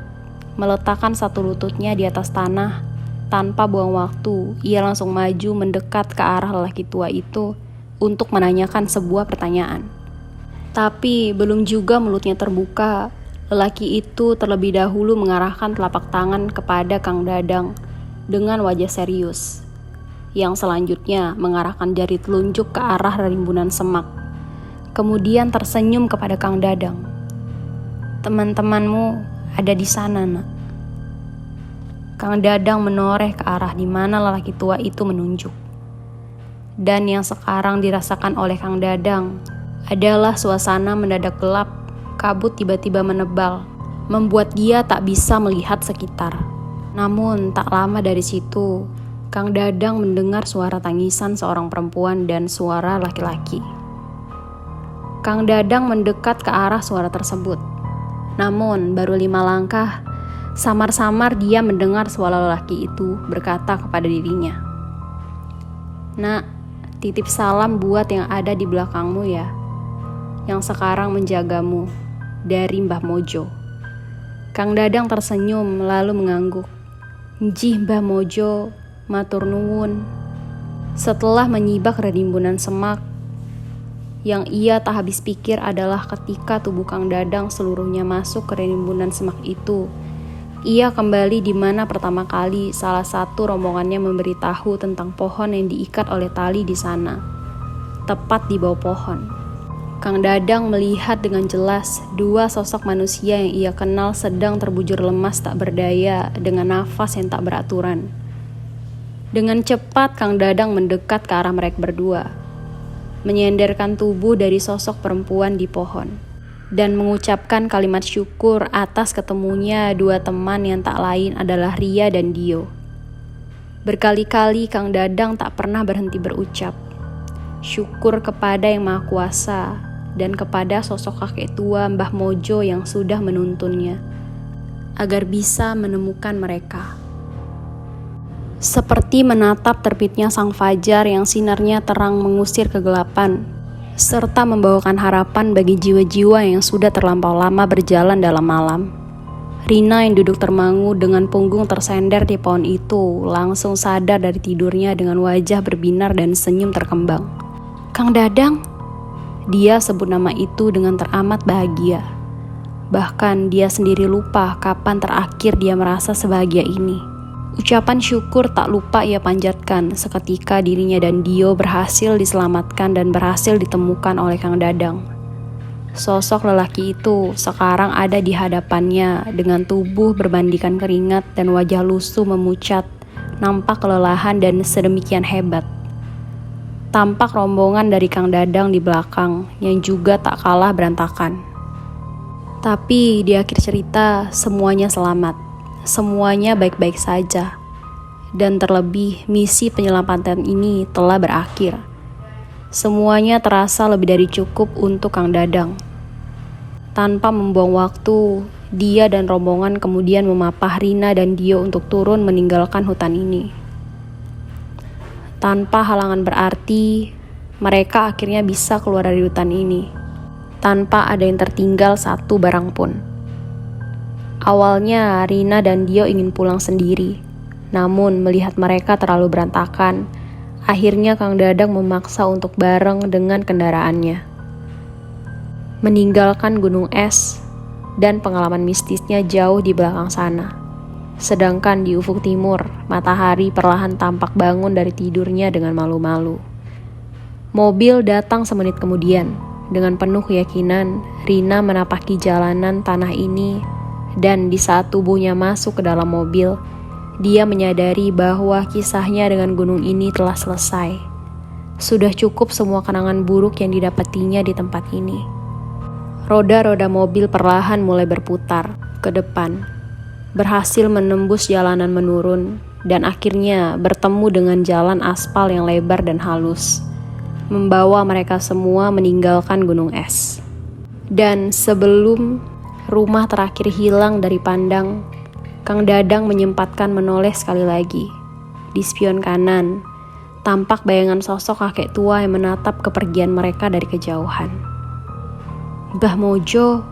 meletakkan satu lututnya di atas tanah. Tanpa buang waktu, ia langsung maju mendekat ke arah lelaki tua itu untuk menanyakan sebuah pertanyaan. Tapi belum juga mulutnya terbuka, lelaki itu terlebih dahulu mengarahkan telapak tangan kepada Kang Dadang dengan wajah serius. Yang selanjutnya mengarahkan jari telunjuk ke arah rimbunan semak. Kemudian tersenyum kepada Kang Dadang. "Teman-temanmu ada di sana, Nak." Kang Dadang menoreh ke arah di mana lelaki tua itu menunjuk. Dan yang sekarang dirasakan oleh Kang Dadang adalah suasana mendadak gelap, kabut tiba-tiba menebal, membuat dia tak bisa melihat sekitar. Namun tak lama dari situ, Kang Dadang mendengar suara tangisan seorang perempuan dan suara laki-laki. Kang Dadang mendekat ke arah suara tersebut. Namun baru 5 langkah, samar-samar dia mendengar suara lelaki itu berkata kepada dirinya, "Nak, titip salam buat yang ada di belakangmu ya, yang sekarang menjagamu, dari Mbah Mojo." Kang Dadang tersenyum lalu mengangguk. "Njih Mbah Mojo, matur nuwun." Setelah menyibak rimbunan semak, yang ia tak habis pikir adalah ketika tubuh Kang Dadang seluruhnya masuk ke rimbunan semak itu, ia kembali di mana pertama kali salah satu rombongannya memberitahu tentang pohon yang diikat oleh tali di sana, tepat di bawah pohon. Kang Dadang melihat dengan jelas 2 sosok manusia yang ia kenal sedang terbujur lemas tak berdaya dengan nafas yang tak beraturan. Dengan cepat Kang Dadang mendekat ke arah mereka berdua, menyenderkan tubuh dari sosok perempuan di pohon, dan mengucapkan kalimat syukur atas ketemunya 2 teman yang tak lain adalah Ria dan Dio. Berkali-kali Kang Dadang tak pernah berhenti berucap syukur kepada Yang Maha Kuasa dan kepada sosok kakek tua Mbah Mojo yang sudah menuntunnya. agar bisa menemukan mereka. Seperti menatap terbitnya sang fajar yang sinarnya terang mengusir kegelapan, serta membawakan harapan bagi jiwa-jiwa yang sudah terlampau lama berjalan dalam malam. Rina yang duduk termangu dengan punggung tersender di pohon itu langsung sadar dari tidurnya dengan wajah berbinar dan senyum terkembang. "Kang Dadang?" Dia sebut nama itu dengan teramat bahagia. Bahkan dia sendiri lupa kapan terakhir dia merasa sebahagia ini. Ucapan syukur tak lupa ia panjatkan seketika dirinya dan Dio berhasil diselamatkan dan berhasil ditemukan oleh Kang Dadang. Sosok lelaki itu sekarang ada di hadapannya dengan tubuh berbandingkan keringat dan wajah lusuh memucat, nampak kelelahan dan sedemikian hebat. Tampak rombongan dari Kang Dadang di belakang yang juga tak kalah berantakan. Tapi di akhir cerita semuanya selamat. Semuanya baik-baik saja. Dan terlebih misi penyelamatan ini telah berakhir. Semuanya terasa lebih dari cukup untuk Kang Dadang. Tanpa membuang waktu, dia dan rombongan kemudian memapah Rina dan Dio untuk turun meninggalkan hutan ini. Tanpa halangan berarti, mereka akhirnya bisa keluar dari hutan ini, tanpa ada yang tertinggal satu barang pun. Awalnya Rina dan Dio ingin pulang sendiri, namun melihat mereka terlalu berantakan, akhirnya Kang Dadang memaksa untuk bareng dengan kendaraannya. Meninggalkan gunung es dan pengalaman mistisnya jauh di belakang sana. Sedangkan di ufuk timur, matahari perlahan tampak bangun dari tidurnya dengan malu-malu. Mobil datang semenit kemudian. Dengan penuh keyakinan, Rina menapaki jalanan tanah ini. Dan di saat tubuhnya masuk ke dalam mobil, dia menyadari bahwa kisahnya dengan gunung ini telah selesai. Sudah cukup semua kenangan buruk yang didapatinya di tempat ini. Roda-roda mobil perlahan mulai berputar ke depan, berhasil menembus jalanan menurun, dan akhirnya bertemu dengan jalan aspal yang lebar dan halus, membawa mereka semua meninggalkan gunung es. Dan sebelum rumah terakhir hilang dari pandang, Kang Dadang menyempatkan menoleh sekali lagi. Di spion kanan, tampak bayangan sosok kakek tua yang menatap kepergian mereka dari kejauhan. "Mbah Mojo,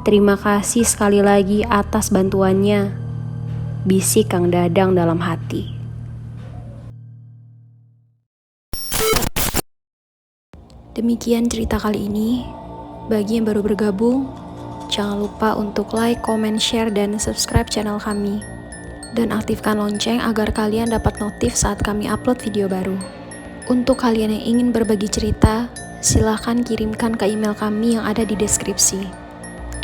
terima kasih sekali lagi atas bantuannya," bisik Kang Dadang dalam hati. Demikian cerita kali ini. Bagi yang baru bergabung, jangan lupa untuk like, comment, share, dan subscribe channel kami. Dan aktifkan lonceng agar kalian dapat notif saat kami upload video baru. Untuk kalian yang ingin berbagi cerita, silahkan kirimkan ke email kami yang ada di deskripsi.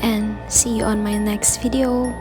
And see you on my next video.